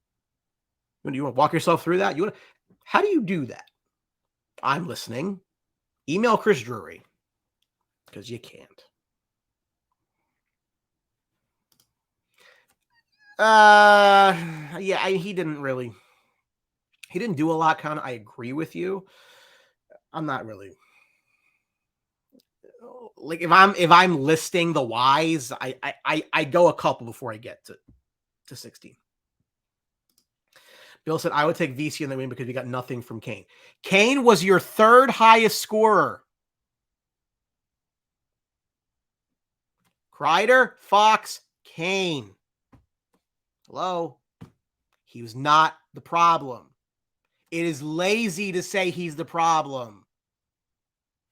You want to walk yourself through that? How do you do that? I'm listening. Email Chris Drury because you can't. He didn't do a lot, Con. I agree with you. I'm not really like, if I'm listing the whys, I go a couple before I get to 16. Bill said, I would take VC in the win because we got nothing from Kane. Kane was your third highest scorer. Kreider, Fox, Kane. Hello? He was not the problem. It is lazy to say he's the problem.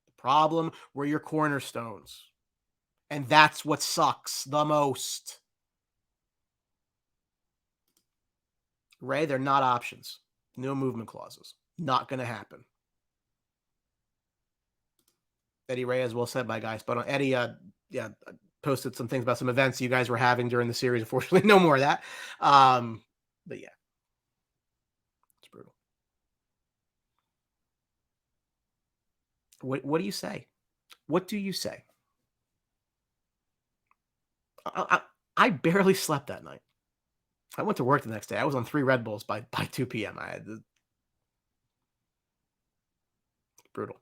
The problem were your cornerstones. And that's what sucks the most. Ray, they're not options. No movement clauses. Not going to happen. Eddie Reyes, well said by guys. But Eddie, posted some things about some events you guys were having during the series. Unfortunately, no more of that. But yeah, it's brutal. What do you say? What do you say? I barely slept that night. I went to work the next day. I was on 3 Red Bulls by 2 p.m. Brutal.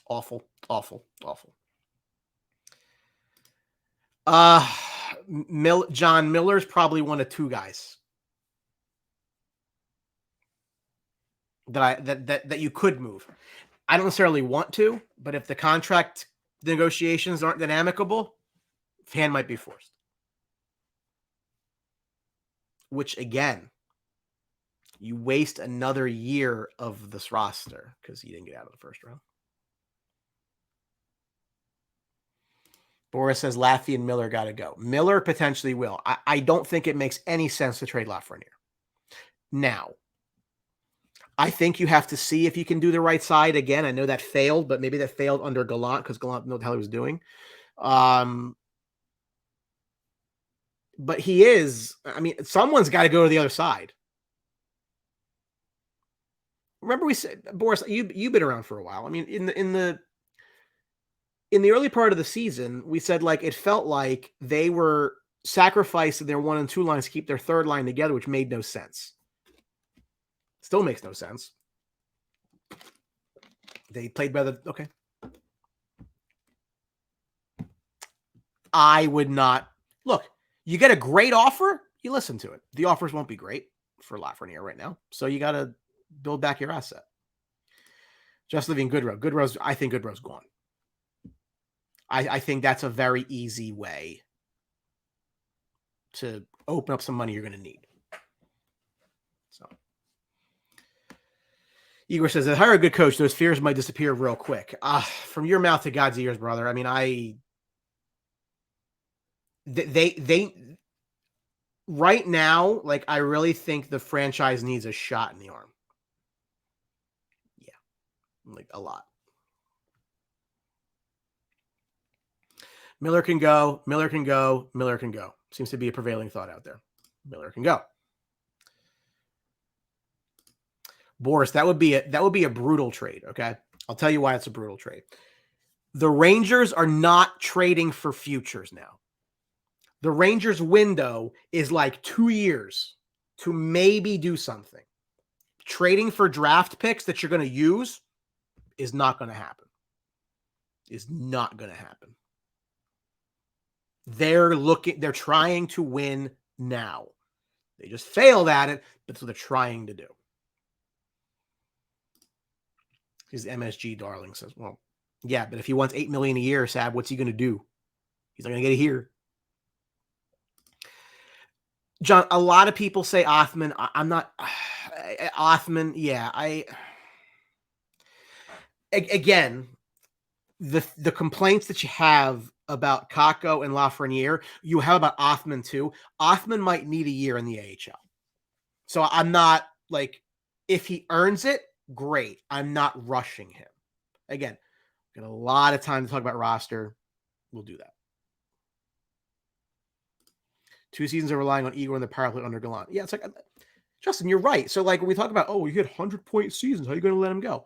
Awful. John Miller's probably one of 2 guys that you could move. I don't necessarily want to, but if the contract negotiations aren't that amicable, hand might be forced. Which again, you waste another year of this roster because you didn't get out of the first round. Boris says Laffy and Miller got to go. Miller potentially will. I don't think it makes any sense to trade Lafreniere. Now, I think you have to see if you can do the right side again. I know that failed, but maybe that failed under Gallant because Gallant knew what the hell he was doing. But he is, I mean, someone's got to go to the other side. Remember we said, Boris, you've been around for a while. I mean, in the early part of the season, we said like it felt like they were sacrificing their 1 and 2 lines to keep their third line together, which made no sense. Still makes no sense. They played better. Okay. I would not look. You get a great offer, you listen to it. The offers won't be great for Lafreniere right now, so you got to build back your asset. Just leaving Goodrow. I think Goodrow's gone. I think that's a very easy way to open up some money you're going to need. So, Igor says, if hire a good coach, those fears might disappear real quick. From your mouth to God's ears, brother. I mean, they right now, like, I really think the franchise needs a shot in the arm. Yeah, like a lot. Miller can go. Seems to be a prevailing thought out there. Miller can go. Boris, that would be a brutal trade, okay? I'll tell you why it's a brutal trade. The Rangers are not trading for futures now. The Rangers window is like 2 years to maybe do something. Trading for draft picks that you're going to use is not going to happen. They're trying to win now. They just failed at it, but that's what they're trying to do. His MSG darling says, well, yeah, but if he wants $8 million a year, Sab, what's he going to do? He's not going to get it here. John, a lot of people say Othman. I'm not Othman. Yeah, again, the complaints that you have about Kakko and Lafreniere, you have about Othman too. Othman might need a year in the AHL. So I'm not like, if he earns it, great. I'm not rushing him. Again, got a lot of time to talk about roster. We'll do that. 2 seasons of relying on Igor and the power play under Gallant. Yeah, it's like, Justin, you're right. So like when we talk about, oh, you had 100-point seasons, how are you going to let him go?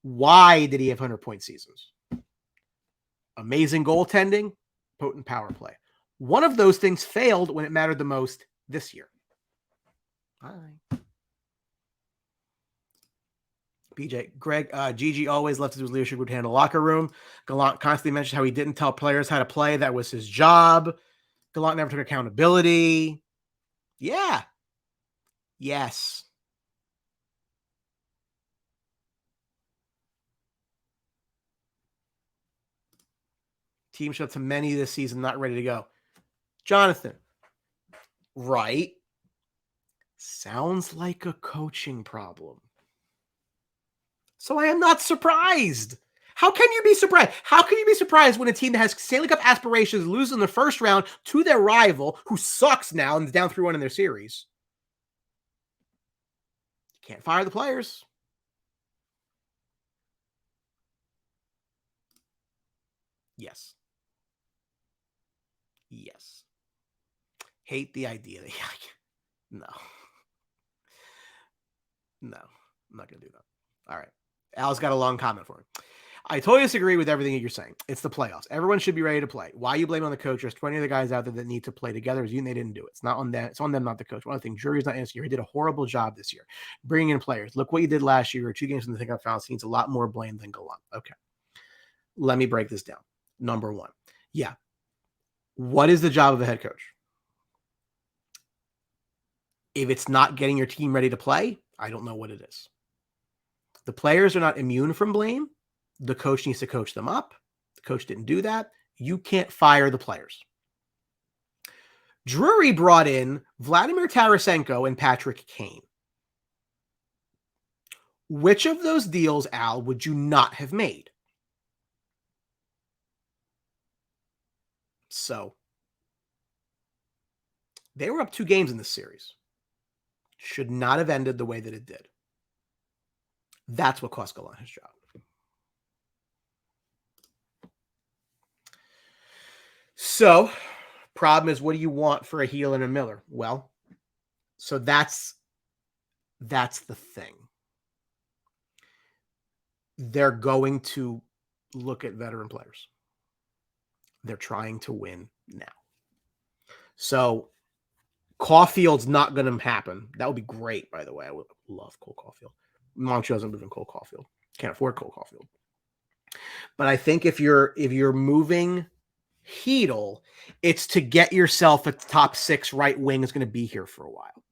Why did he have 100-point seasons? Amazing goaltending, potent power play. One of those things failed when it mattered the most this year. All right. BJ, Greg, Gigi always left his leadership group to handle the locker room. Gallant constantly mentioned how he didn't tell players how to play. That was his job. Gallant never took accountability. Yeah. Yes. Team showed to many this season, not ready to go. Jonathan, right? Sounds like a coaching problem. So I am not surprised. How can you be surprised? How can you be surprised when a team that has Stanley Cup aspirations loses in the first round to their rival, who sucks now and is down 3-1 in their series? You can't fire the players. Yes. Yes. Hate the idea that no. No. I'm not going to do that. All right. Al's got a long comment for me. I totally disagree with everything that you're saying. It's the playoffs. Everyone should be ready to play. Why you blame on the coach? There's 20 other guys out there that need to play together. As you, they didn't do it. It's not on them. It's on them, not the coach. One other thing, jury's not answering. He did a horrible job this year bringing in players. Look what you did last year. 2 games in the Think Finals. He needs a lot more blame than Gallant. Okay, let me break this down. Number one, yeah. What is the job of a head coach? If it's not getting your team ready to play, I don't know what it is. The players are not immune from blame. The coach needs to coach them up. The coach didn't do that. You can't fire the players. Drury brought in Vladimir Tarasenko and Patrick Kane. Which of those deals, Al, would you not have made? So, they were up 2 games in this series. Should not have ended the way that it did. That's what cost Gallant his job. So, problem is, what do you want for a Heel and a Miller? Well, so that's the thing. They're going to look at veteran players. They're trying to win now. So, Caulfield's not going to happen. That would be great, by the way. I would love Cole Caulfield. Montreal doesn't move in Cole Caulfield. Can't afford Cole Caulfield. But I think if you're moving Hedel, it's to get yourself a top 6 right wing is going to be here for a while.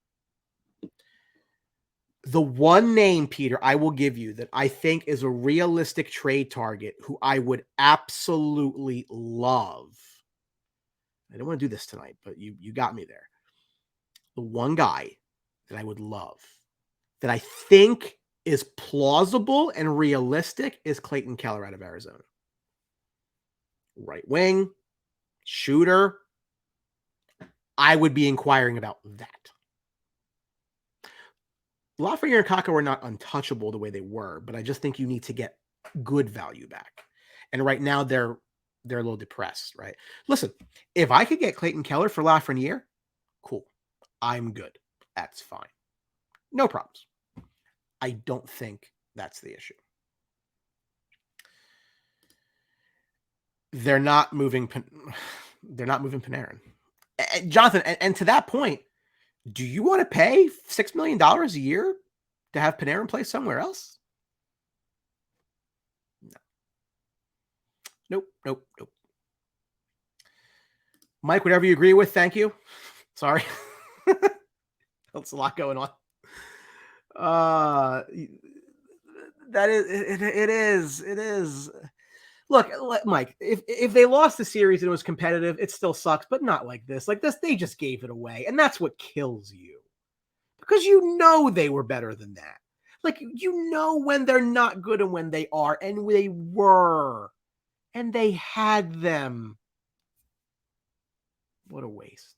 The one name, Peter, I will give you that I think is a realistic trade target who I would absolutely love. I don't want to do this tonight, but you got me there. The one guy that I would love, that I think is plausible and realistic, is Clayton Keller out of Arizona. Right wing, shooter. I would be inquiring about that. Lafreniere and Kaka were not untouchable the way they were, but I just think you need to get good value back. And right now they're a little depressed, right? Listen, if I could get Clayton Keller for Lafreniere, cool. I'm good. That's fine. No problems. I don't think that's the issue. They're not moving Panarin. And Jonathan, and to that point, do you want to pay $6 million a year to have Panarin play somewhere else? No. Nope. Mike, whatever you agree with, thank you. Sorry. That's a lot going on. That is, it is. Look, Mike, if they lost the series and it was competitive, it still sucks, but not like this. Like this, they just gave it away. And that's what kills you. Because you know they were better than that. Like, you know when they're not good and when they are. And they were. And they had them. What a waste.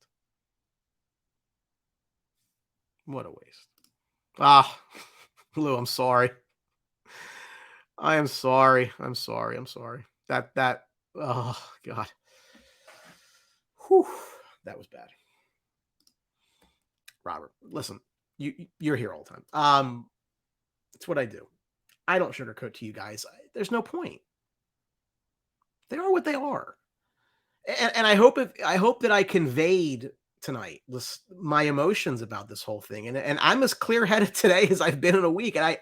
What a waste. Ah, Lou, I'm sorry. I am sorry. I'm sorry. That, oh, God. Whew, that was bad. Robert, listen, you're here all the time. It's what I do. I don't sugarcoat to you guys. There's no point. They are what they are. And I hope that I conveyed tonight my emotions about this whole thing. And I'm as clear-headed today as I've been in a week. And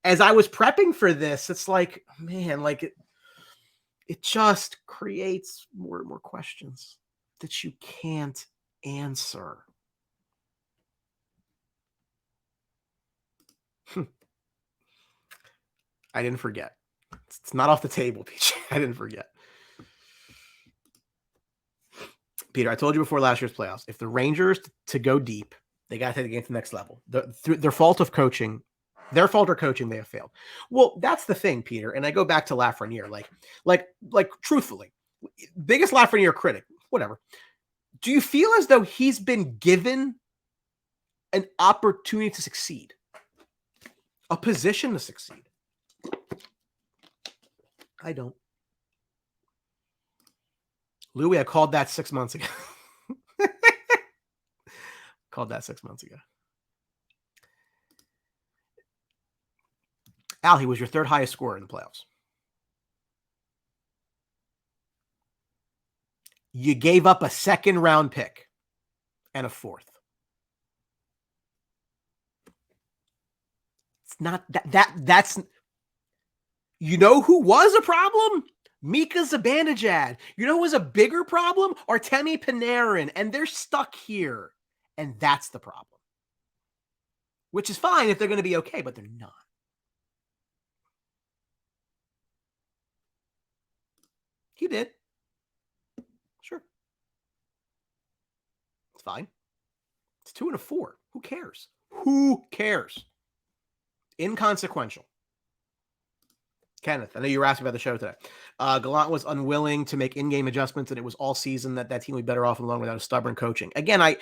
as I was prepping for this, it's like, man, like it just creates more and more questions that you can't answer. I didn't forget. It's not off the table, PJ. I didn't forget. Peter, I told you before last year's playoffs, if the Rangers to go deep, they got to take the game to the next level. Their fault of coaching, their fault or coaching, they have failed. Well, that's the thing, Peter. And I go back to Lafreniere, like truthfully, biggest Lafreniere critic, whatever. Do you feel as though he's been given an opportunity to succeed, a position to succeed? I don't. Louis, I called that 6 months ago. Called that 6 months ago. Al, he was your third highest scorer in the playoffs. You gave up a second round pick and a fourth. It's not that's you know who was a problem? Mika Zibanejad. You know who was a bigger problem? Artemi Panarin, and they're stuck here. And that's the problem. Which is fine if they're going to be okay, but they're not. He did. Sure. It's fine. It's 2 and a 4. Who cares? Who cares? Inconsequential. Kenneth, I know you were asking about the show today. Gallant was unwilling to make in-game adjustments, and it was all season that team would be better off alone without a stubborn coaching. Again,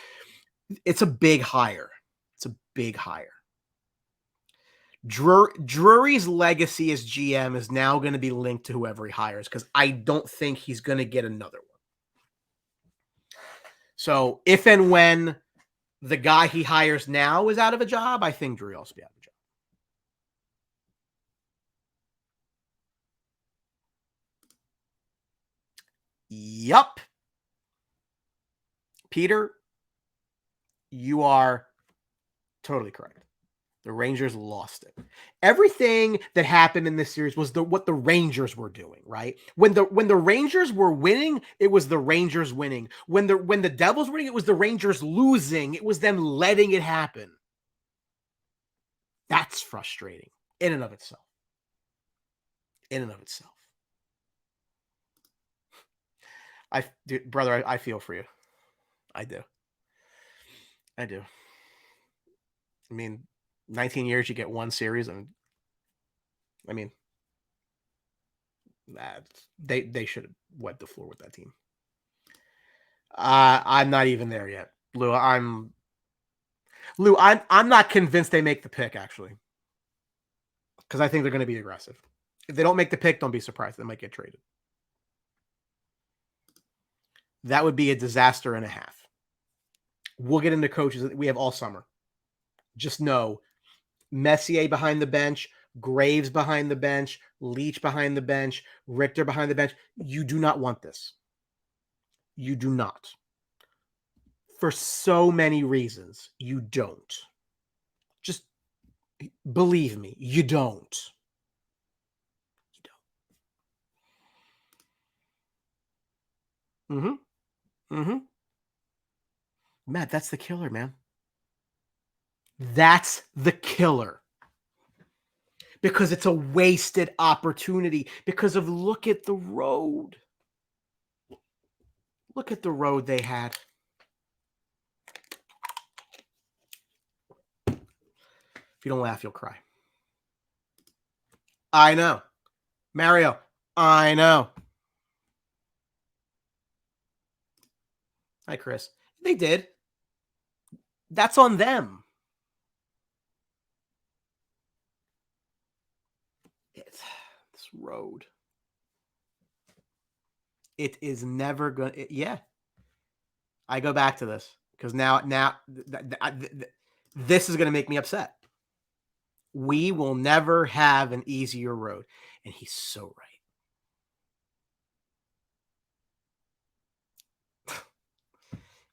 it's a big hire. It's a big hire. Drury's legacy as GM is now going to be linked to whoever he hires because I don't think he's going to get another one. So if and when the guy he hires now is out of a job, I think Drury will also be out of a job. Yup. Peter, you are totally correct. The Rangers lost it. Everything that happened in this series was what the Rangers were doing, right? When the Rangers were winning, it was the Rangers winning. When the Devils were winning, it was the Rangers losing. It was them letting it happen. That's frustrating in and of itself. In and of itself. Brother, I feel for you. I do. I mean, 19 years, you get one series, and I mean, they should have wiped the floor with that team. I'm not even there yet, Lou. I'm not convinced they make the pick actually, because I think they're going to be aggressive. If they don't make the pick, don't be surprised. They might get traded. That would be a disaster and a half. We'll get into coaches. We have all summer. Just know Messier behind the bench, Graves behind the bench, Leach behind the bench, Richter behind the bench. You do not want this. You do not. For so many reasons, you don't. Just believe me, you don't. You don't. Matt, that's the killer, man. That's the killer. Because it's a wasted opportunity. Because of look at the road. Look at the road they had. If you don't laugh, you'll cry. I know. Mario, I know. Hi, Chris. They did. That's on them. This road. It is never going to, yeah. I go back to this because now this is going to make me upset. We will never have an easier road. And he's so right.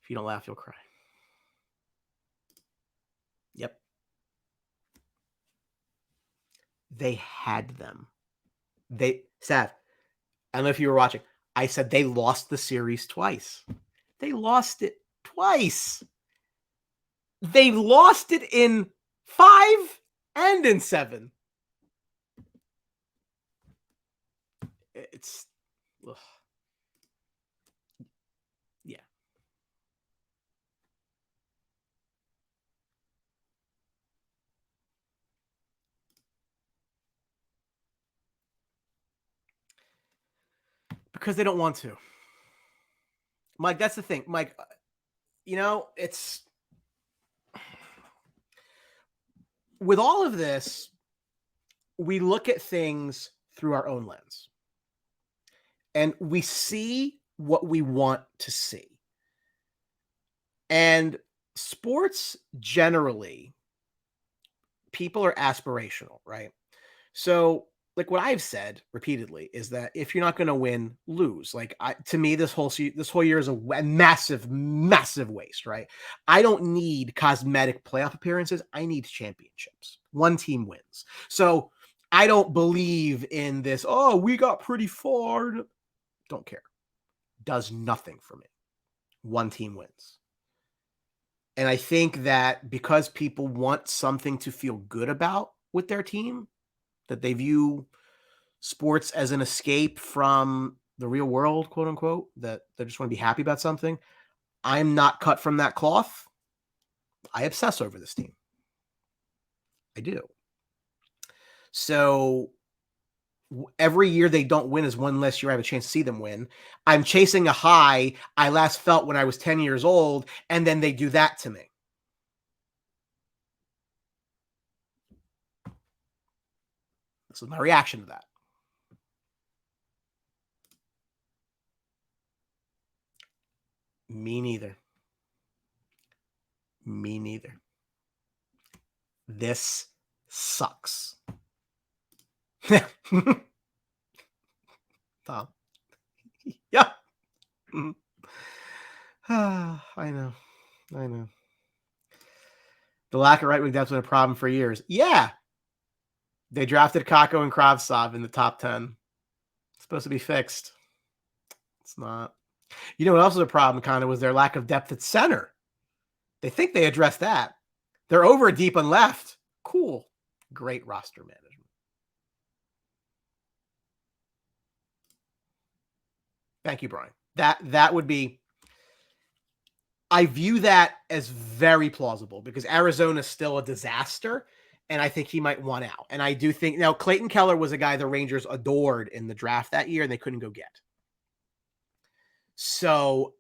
If you don't laugh, you'll cry. Yep. They had them. Sav, I don't know if you were watching. I said they lost the series twice. They lost it twice. They lost it in 5 and in 7. It's ugh. Yeah. Because they don't want to. Mike, that's the thing. Mike, it's with all of this, we look at things through our own lens. And we see what we want to see. And sports generally, people are aspirational, right? So, like what I've said repeatedly is that if you're not going to win, lose. Like to me, this whole year is a massive, massive waste, right? I don't need cosmetic playoff appearances. I need championships. One team wins. So I don't believe in this. Oh, we got pretty far. Don't care. Does nothing for me. One team wins. And I think that because people want something to feel good about with their team, that they view sports as an escape from the real world, quote unquote, that they just want to be happy about something. I'm not cut from that cloth. I obsess over this team. I do. So every year they don't win is one less year I have a chance to see them win. I'm chasing a high I last felt when I was 10 years old, and then they do that to me. This is my reaction to that. Me neither. Me neither. This sucks. Tom. Yeah. I know. The lack of right wing depth's been a problem for years. Yeah. They drafted Kako and Kravtsov in the top 10. It's supposed to be fixed. It's not. You know what else was a problem, kind of, was their lack of depth at center. They think they addressed that. They're over deep on left. Cool. Great roster management. Thank you, Brian. That would be. I view that as very plausible because Arizona is still a disaster, and I think he might want out. And I do think now Clayton Keller was a guy the Rangers adored in the draft that year, and they couldn't go get. So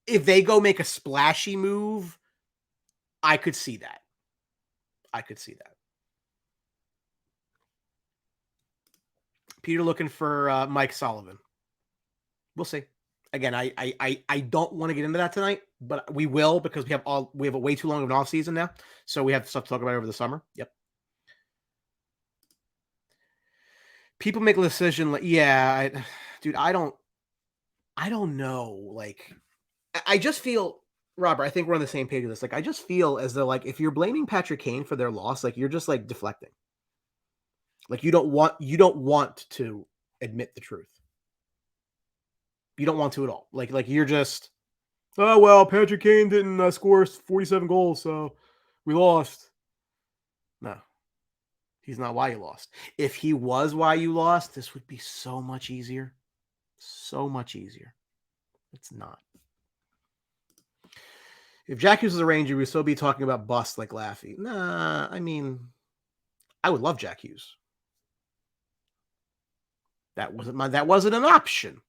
if they go make a splashy move, I could see that. Peter looking for Mike Sullivan. We'll see. Again, I don't want to get into that tonight, but we will because we have a way too long of an off season now, so we have stuff to talk about over the summer. Yep. People make a decision like, yeah, dude, I don't know. Like, I just feel, Robert, I think we're on the same page with this. Like, I just feel as though, like, if you're blaming Patrick Kane for their loss, like, you're just like deflecting. Like, you don't want to admit the truth. You don't want to at all. Like you're just, oh, well, Patrick Kane didn't score 47 goals, so we lost. No, he's not why you lost. If he was why you lost, this would be so much easier. So much easier. It's not. If Jack Hughes was a Ranger, we'd still be talking about bust like Laffy. Nah, I mean, I would love Jack Hughes. That wasn't an option.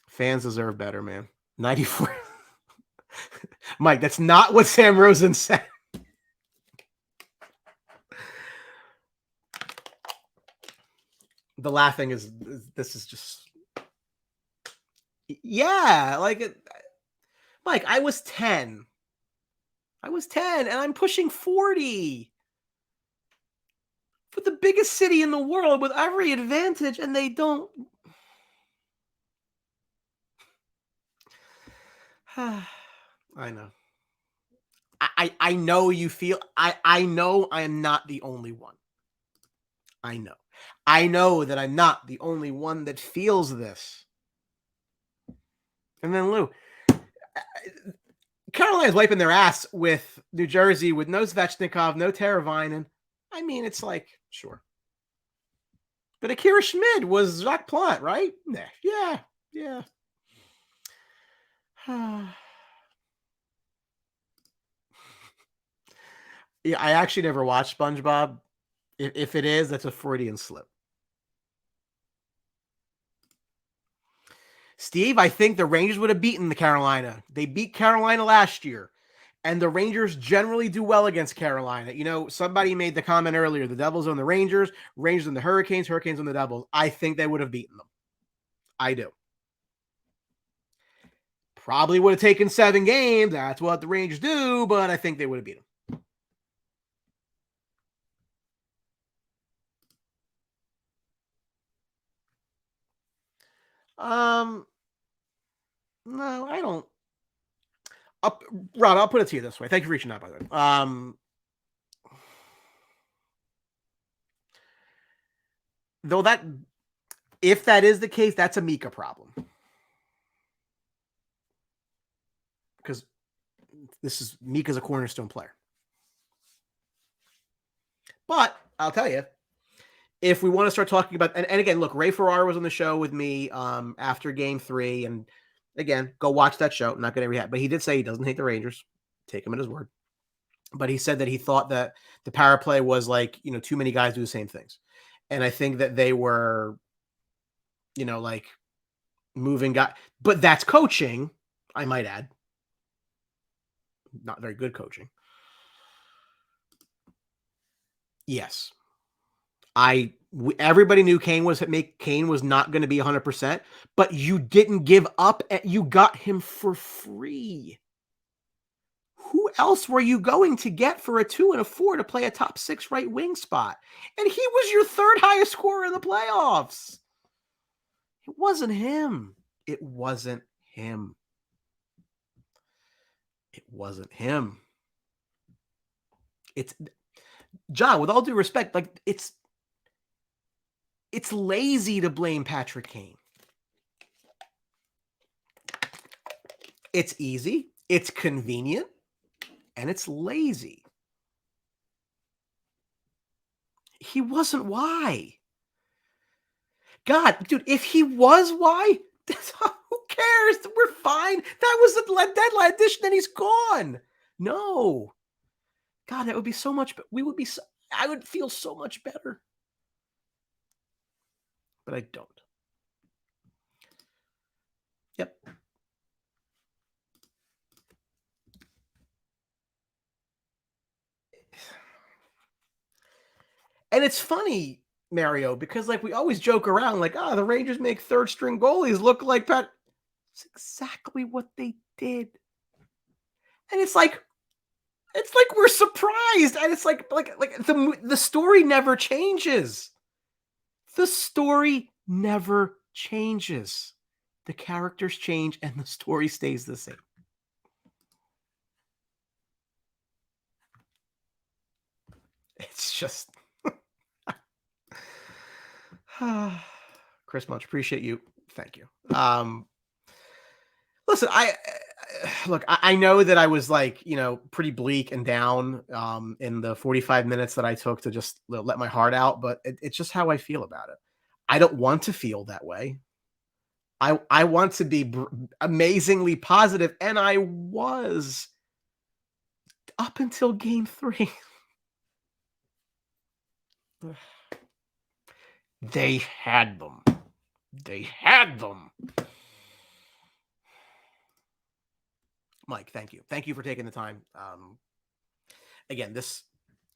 Fans deserve better, man. 94. Mike, that's not what Sam Rosen said. The laughing is this is just, yeah, like it, Mike, I was 10 and I'm pushing 40 for the biggest city in the world with every advantage, and they don't. I know. I know you feel. I know I am not the only one. I know that I'm not the only one that feels this. And then Lou, Carolina's wiping their ass with New Jersey with no Svechnikov, no Teravainen. I mean, it's like, sure. But Akira Schmid was Jacques Plante, right? Yeah. Yeah, I actually never watched SpongeBob. If it is, that's a Freudian slip. Steve, I think the Rangers would have beaten the Carolina. They beat Carolina last year. And the Rangers generally do well against Carolina. You know, somebody made the comment earlier, the Devils on the Rangers, Rangers on the Hurricanes, Hurricanes on the Devils. I think they would have beaten them. I do. Probably would have taken 7 games. That's what the Rangers do, but I think they would have beat them. No, I don't. Rob, I'll put it to you this way. Thank you for reaching out, by the way. Though that, if that is the case, that's a Mika problem. Because Mika's a cornerstone player. But I'll tell you, if we want to start talking about, and again, look, Ray Ferrara was on the show with me after Game 3, and again, go watch that show. I'm not going to react, but he did say he doesn't hate the Rangers. Take him at his word. But he said that he thought that the power play was like, too many guys do the same things. And I think that they were, like moving guys. But that's coaching, I might add. Not very good coaching. Yes. Everybody knew Kane was not going to be 100%, but you didn't give up. You got him for free. Who else were you going to get for a 2 and a 4 to play a top 6 right wing spot? And he was your 3rd highest scorer in the playoffs. It wasn't him. It wasn't him. It wasn't him. It's John, with all due respect, like it's lazy to blame Patrick Kane. It's easy, it's convenient, and it's lazy. He wasn't why. God, dude, if he was why, who cares? We're fine. That was the deadline edition, and he's gone. No. God, that would be so much. I would feel so much better. But I don't. Yep. And it's funny, Mario, because like we always joke around like, the Rangers make 3rd string goalies look like Pat. It's exactly what they did. And it's like we're surprised. And it's like the story never changes. The story never changes. The characters change and the story stays the same. It's just Chris Munch, appreciate you. Thank you. Listen, I know that I was like, pretty bleak and down in the 45 minutes that I took to just let my heart out, but it's just how I feel about it. I don't want to feel that way. I want to be amazingly positive, and I was up until Game 3. They had them. Mike, thank you. Thank you for taking the time. Again, this,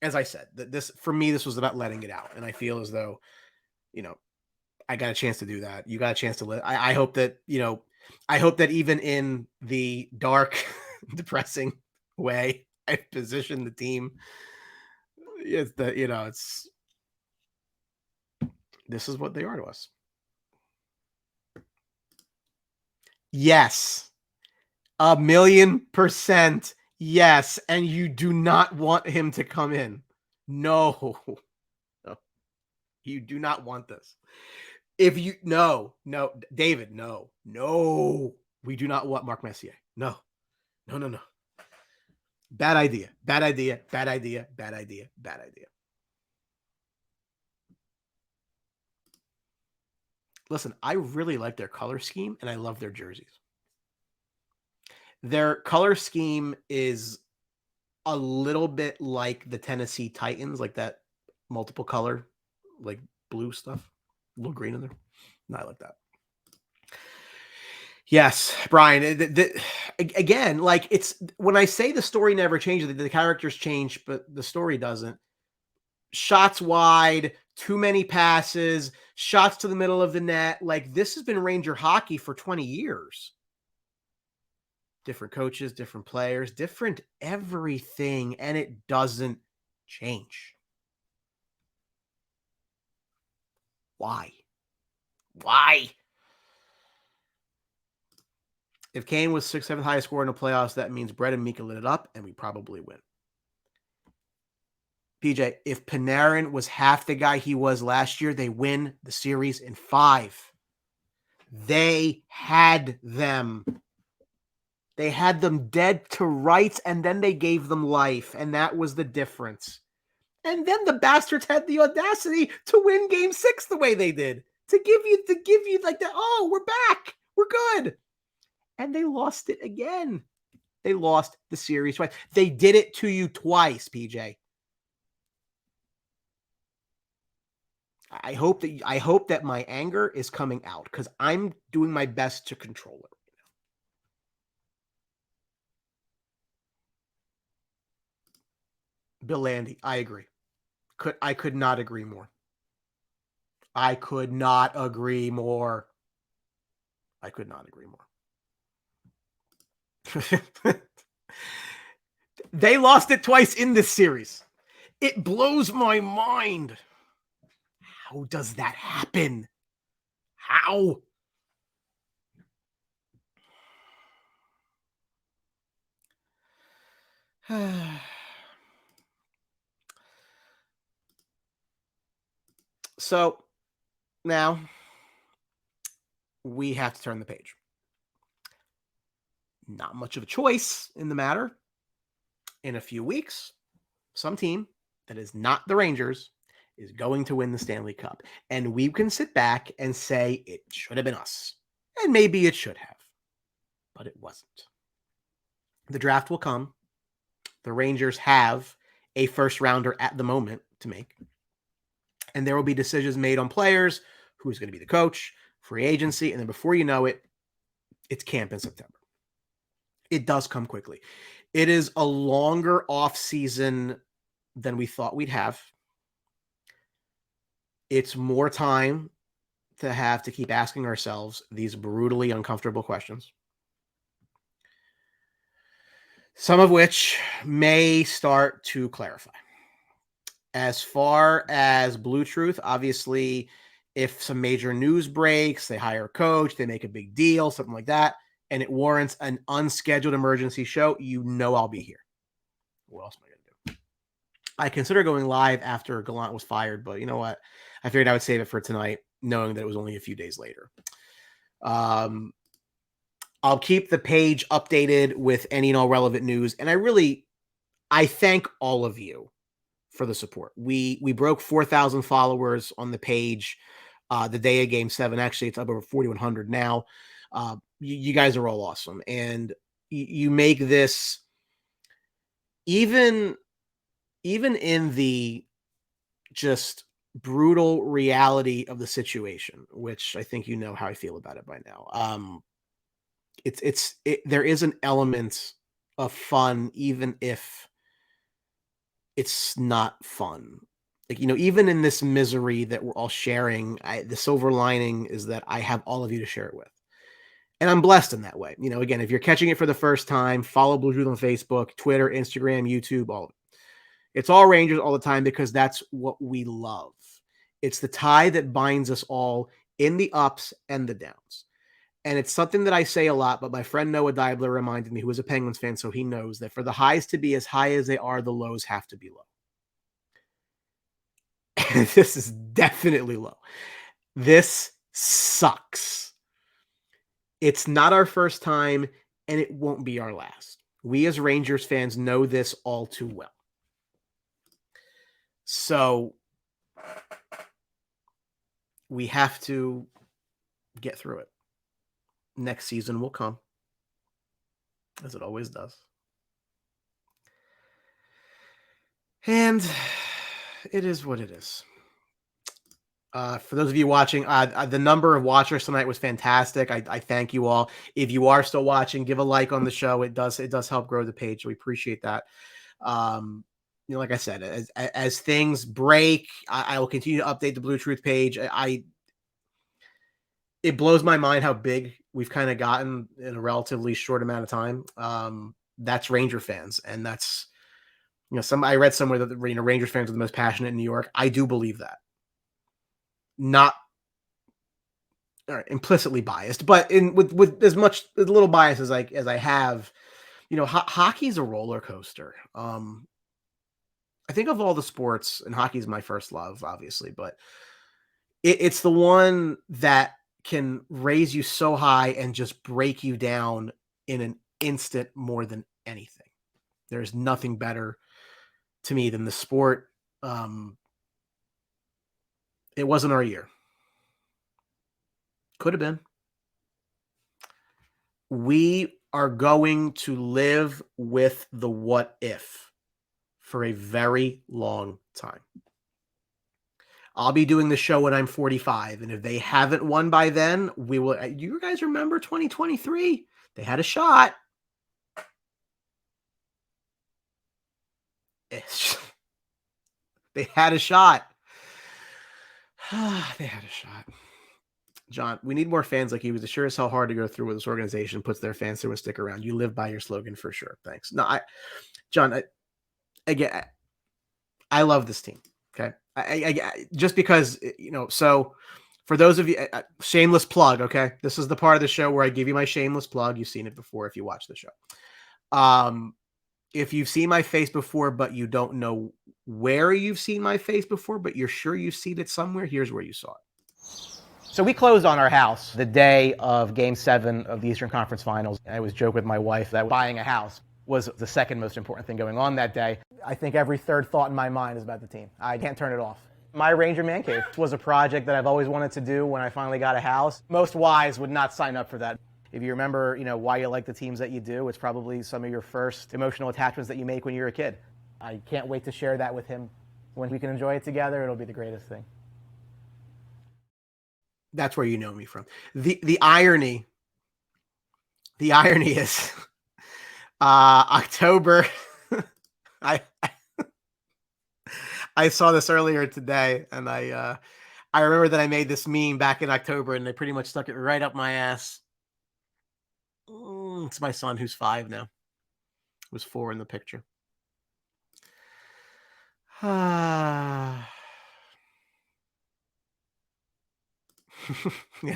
as I said, this for me, this was about letting it out. And I feel as though, I got a chance to do that. You got a chance to let. I hope that, I hope that even in the dark, depressing way, I positioned the team. It's this is what they are to us. Yes. 1,000,000% yes. And you do not want him to come in. No. You do not want this. No, David, no. We do not want Mark Messier. No. Bad idea. Listen, I really like their color scheme and I love their jerseys. Their color scheme is a little bit like the Tennessee Titans, like that multiple color, like blue stuff, a little green in there. No, I like that. Yes, Brian. Again, like it's when I say the story never changes, the characters change, but the story doesn't. Shots wide, too many passes, shots to the middle of the net. Like this has been Ranger hockey for 20 years. Different coaches, different players, different everything, and it doesn't change. Why? Why? If Kane was 6th, 7th highest scorer in the playoffs, that means Brett and Mika lit it up, and we probably win. PJ, if Panarin was half the guy he was last year, they win the series in 5. They had them. They had them dead to rights, and then they gave them life, and that was the difference. And then the bastards had the audacity to win Game 6 the way they did, to give you like that. Oh, we're back, we're good, and they lost it again. They lost the series twice. They did it to you twice, PJ. I hope that my anger is coming out because I'm doing my best to control it. Bill Landy, I agree. I could not agree more. I could not agree more. I could not agree more. They lost it twice in this series. It blows my mind. How does that happen? How? So now we have to turn the page. Not much of a choice in the matter. In a few weeks, some team that is not the Rangers is going to win the Stanley Cup. And we can sit back and say it should have been us. And maybe it should have, but it wasn't. The draft will come. The Rangers have a first rounder at the moment to make. And there will be decisions made on players, who's going to be the coach, free agency. And then before you know it, it's camp in September. It does come quickly. It is a longer off season than we thought we'd have. It's more time to have to keep asking ourselves these brutally uncomfortable questions. Some of which may start to clarify. As far as BlueTruth, obviously, if some major news breaks, they hire a coach, they make a big deal, something like that, and it warrants an unscheduled emergency show, you know I'll be here. What else am I going to do? I consider going live after Gallant was fired, but you know what? I figured I would save it for tonight, knowing that it was only a few days later. I'll keep the page updated with any and all relevant news, and I thank all of you for the support. We broke 4,000 followers on the page the day of Game 7. Actually, it's up over 4,100 now. You guys are all awesome, and you make this even in the just brutal reality of the situation, which I think you know how I feel about it by now. There is an element of fun, even if it's not fun. Like, even in this misery that we're all sharing, the silver lining is that I have all of you to share it with. And I'm blessed in that way. Again, if you're catching it for the first time, follow BlueTruth on Facebook, Twitter, Instagram, YouTube, all of it. It's all Rangers all the time because that's what we love. It's the tie that binds us all in the ups and the downs. And it's something that I say a lot, but my friend Noah Deibler reminded me, who is a Penguins fan, so he knows that for the highs to be as high as they are, the lows have to be low. And this is definitely low. This sucks. It's not our first time, and it won't be our last. We as Rangers fans know this all too well. So we have to get through it. Next season will come, as it always does. And it is what it is. For those of you watching, the number of watchers tonight was fantastic. I thank you all. If you are still watching, give a like on the show. It does help grow the page. So we appreciate that. Like I said, as things break, I will continue to update the BlueTruth page. It blows my mind how big we've kind of gotten in a relatively short amount of time. That's Ranger fans, and that's I read somewhere that Ranger fans are the most passionate in New York. I do believe that. Not implicitly biased, but with as little bias as I have, hockey's a roller coaster. I think of all the sports, and hockey's my first love, obviously, but it's the one that can raise you so high and just break you down in an instant more than anything. There's nothing better to me than the sport. It wasn't our year. Could have been. We are going to live with the what if for a very long time. I'll be doing the show when I'm 45, and if they haven't won by then, we will. You guys remember 2023? They had a shot. They had a shot. They had a shot. John, we need more fans like you. It's sure as hell hard to go through with this organization puts their fans through and stick around. You live by your slogan for sure. Thanks. No, John, I love this team. Okay. I just because, so for those of you, shameless plug. Okay. This is the part of the show where I give you my shameless plug. You've seen it before if you watch the show. If you've seen my face before, but you don't know where you've seen my face before, but you're sure you've seen it somewhere, here's where you saw it. So we closed on our house the day of Game 7 of the Eastern Conference Finals. I always joke with my wife that buying a house was the second most important thing going on that day. I think every third thought in my mind is about the team. I can't turn it off. My Ranger Man Cave was a project that I've always wanted to do when I finally got a house. Most wives would not sign up for that. If you remember, why you like the teams that you do, it's probably some of your first emotional attachments that you make when you're a kid. I can't wait to share that with him. When we can enjoy it together, it'll be the greatest thing. That's where you know me from. The irony is October. I saw this earlier today, and I remember that I made this meme back in October, and they pretty much stuck it right up my ass. It's my son who's 5 now. He was 4 in the picture. Yeah,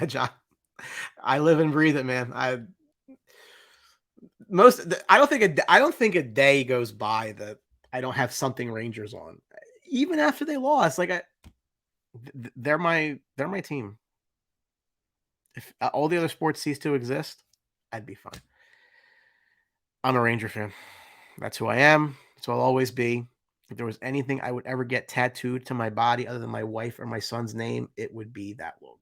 John. I live and breathe it, man. I don't think a day goes by that I don't have something Rangers on, even after they lost. Like they're my team. If all the other sports cease to exist, I'd be fine. I'm a Ranger fan. That's who I am. That's who I'll always be. If there was anything I would ever get tattooed to my body other than my wife or my son's name, it would be that logo.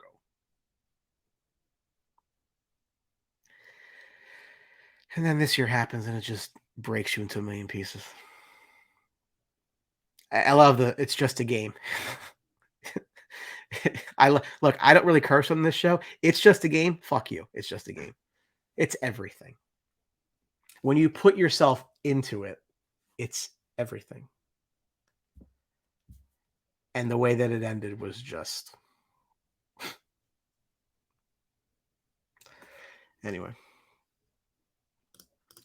And then this year happens and it just breaks you into a million pieces. I love it's just a game. Look, I don't really curse on this show. It's just a game. Fuck you. It's just a game. It's everything. When you put yourself into it, it's everything. And the way that it ended was just... Anyway.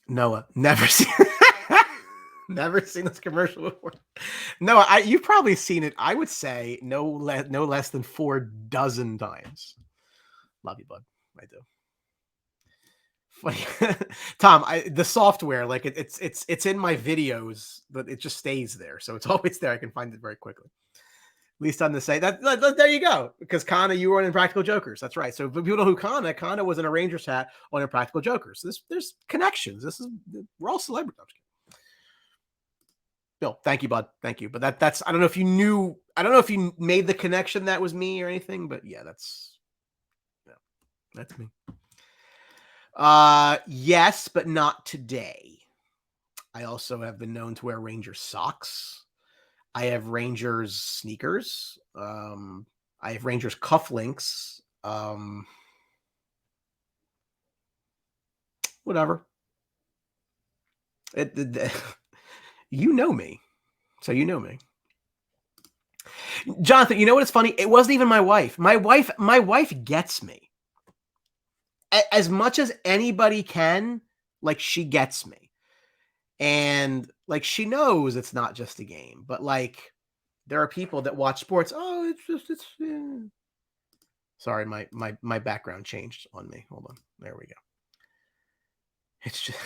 Noah, never seen this commercial before. Noah, you've probably seen it. I would say no less than 4 dozen times. Love you, bud. I do. Funny. Tom, the software, like it's in my videos, but it just stays there, so it's always there. I can find it very quickly. At least on the site. That there you go. Because Kana, you were on Impractical Jokers. That's right. So if people know who Kana was in a Rangers hat on Impractical Jokers. There's connections. We're all celebrities. Bill, thank you, bud. Thank you. But that's I don't know if you knew. I don't know if you made the connection that was me or anything. But yeah, that's me. Yes, but not today. I also have been known to wear Ranger socks. I have Rangers sneakers. I have Rangers cufflinks. Whatever. You know me. So you know me. Jonathan, you know what is funny? It wasn't even my wife. My wife gets me. As much as anybody can, like, she gets me. And like, she knows it's not just a game, but like, there are people that watch sports. Oh, it's yeah. Sorry, my background changed on me. Hold on. There we go. It's just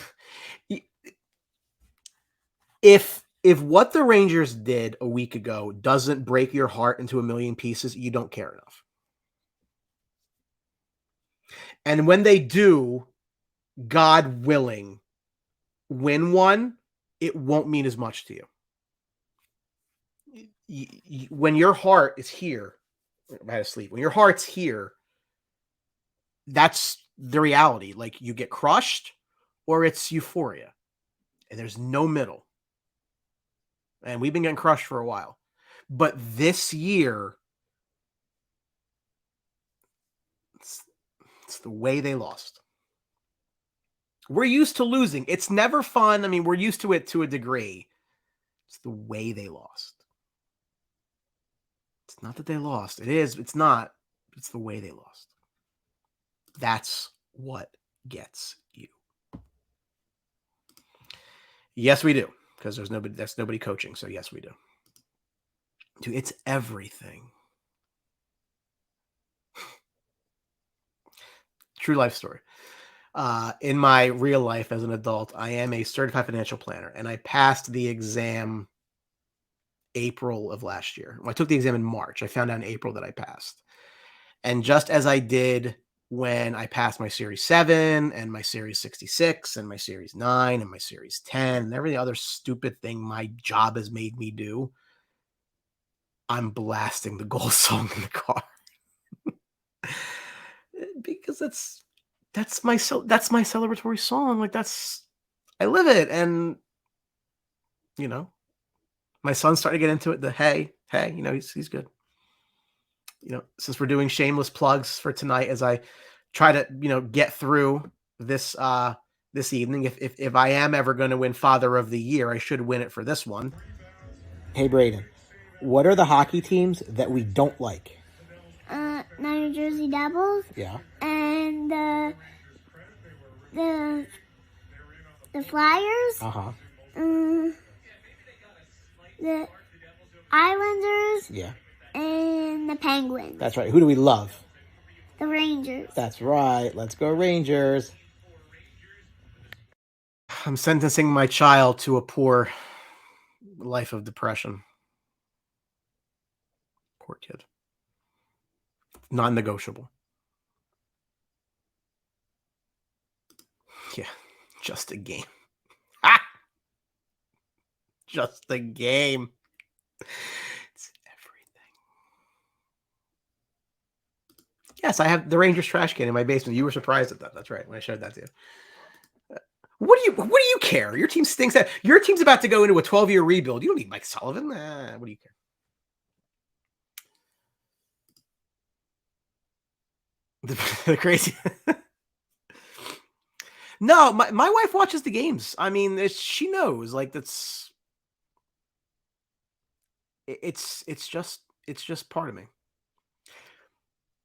if what the Rangers did a week ago doesn't break your heart into a million pieces, you don't care enough. And when they do, God willing, win one, it won't mean as much to you. When your heart is here, I had to sleep. When your heart's here, that's the reality. Like, you get crushed or it's euphoria. And there's no middle. And we've been getting crushed for a while. But this year, it's the way they lost. We're used to losing. It's never fun. I mean, we're used to it to a degree. It's the way they lost. It's not that they lost. It is. It's not. It's the way they lost. That's what gets you. Yes, we do. Because there's nobody coaching. So yes, we do. Dude, it's everything. True life story. In my real life as an adult, I am a certified financial planner, and I passed the exam April of last year. I took the exam in March. I found out in April that I passed. And just as I did when I passed my Series 7 and my Series 66 and my Series 9 and my Series 10 and every other stupid thing my job has made me do, I'm blasting the goal song in the car. Because that's my celebratory song. Like, I live it. And, you know, my son's starting to get into it. The hey, you know, he's good. You know, since we're doing shameless plugs for tonight, as I try to, you know, get through this this evening. If I am ever going to win Father of the Year, I should win it for this one. Hey, Braden, what are the hockey teams that we don't like? New Jersey Devils. Yeah. And the Flyers. Uh-huh. The Islanders. Yeah. And the Penguins. That's right. Who do we love? The Rangers. That's right. Let's go Rangers. I'm sentencing my child to a poor life of depression. Poor kid. Non-negotiable. Yeah. Just a game. Ah! Just a game. It's everything. Yes, I have the Rangers trash can in my basement. You were surprised at that. That's right. When I showed that to you. What do you care? Your team stinks. Your team's about to go into a 12-year rebuild. You don't need Mike Sullivan. What do you care? The crazy. No, my wife watches the games. I mean, she knows. Like, it's just part of me.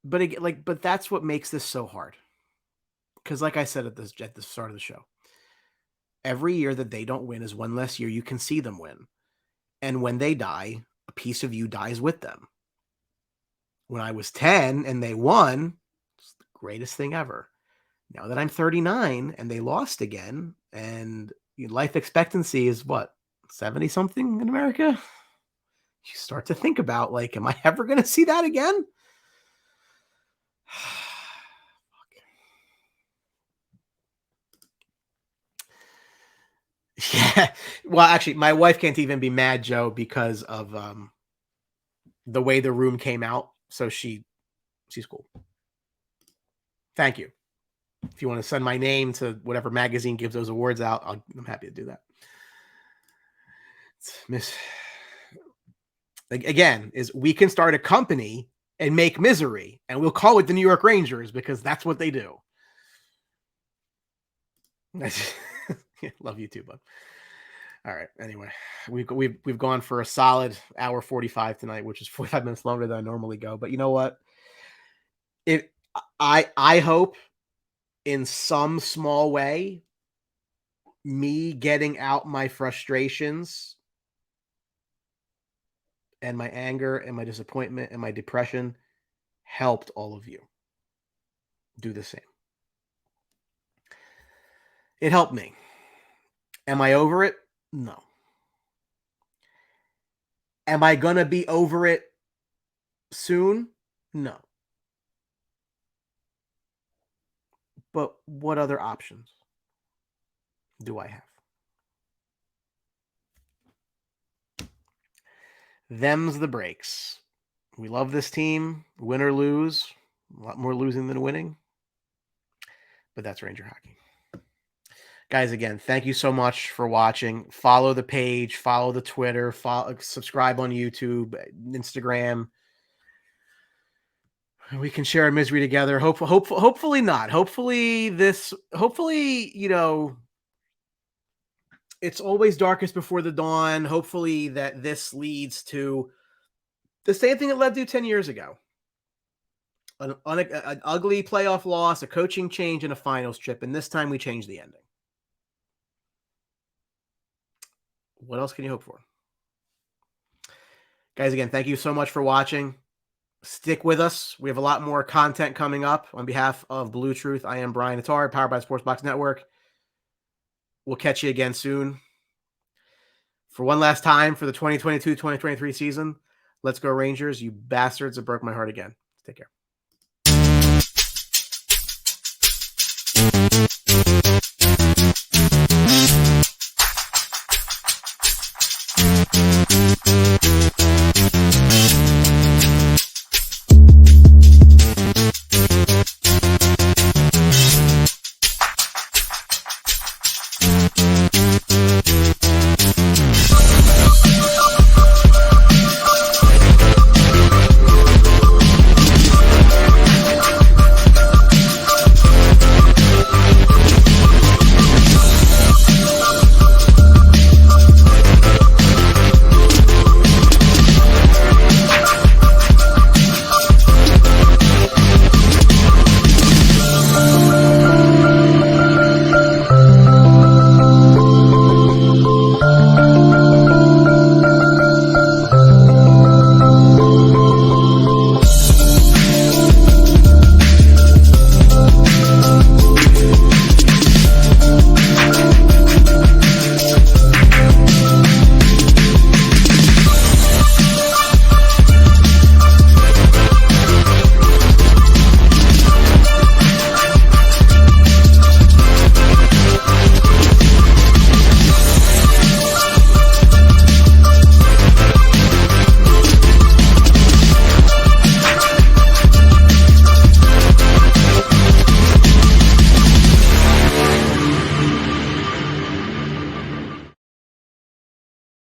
But again, but that's what makes this so hard. Because, like I said at the start of the show, every year that they don't win is one less year you can see them win. And when they die, a piece of you dies with them. When I was 10 and they won, it's the greatest thing ever. Now that I'm 39 and they lost again, and life expectancy is what, 70 something in America? You start to think about, like, am I ever going to see that again? Yeah. Well, actually, my wife can't even be mad, Joe, because of the way the room came out. So she's cool. Thank you. If you want to send my name to whatever magazine gives those awards out, I'm happy to do that. Again, is we can start a company and make misery, and we'll call it the New York Rangers because that's what they do. Love you too, bud. All right. Anyway, we've gone for a solid hour 45 tonight, which is 45 minutes longer than I normally go. But you know what? I hope in some small way, me getting out my frustrations and my anger and my disappointment and my depression helped all of you do the same. It helped me. Am I over it? No. Am I going to be over it soon? No. But what other options do I have? Them's the breaks. We love this team, win or lose. A lot more losing than winning. But that's Ranger hockey. Guys, again, thank you so much for watching. Follow the page, follow the Twitter, subscribe on YouTube, Instagram. We can share our misery together. Hopefully not. Hopefully, you know, it's always darkest before the dawn. Hopefully that this leads to the same thing it led to 10 years ago. An ugly playoff loss, a coaching change, and a finals trip. And this time we changed the ending. What else can you hope for? Guys, again, thank you so much for watching. Stick with us. We have a lot more content coming up. On behalf of BlueTruth, I am Brian Attar, powered by the Sportsbox Network. We'll catch you again soon. For one last time for the 2022-2023 season, let's go Rangers. You bastards, it broke my heart again. Take care.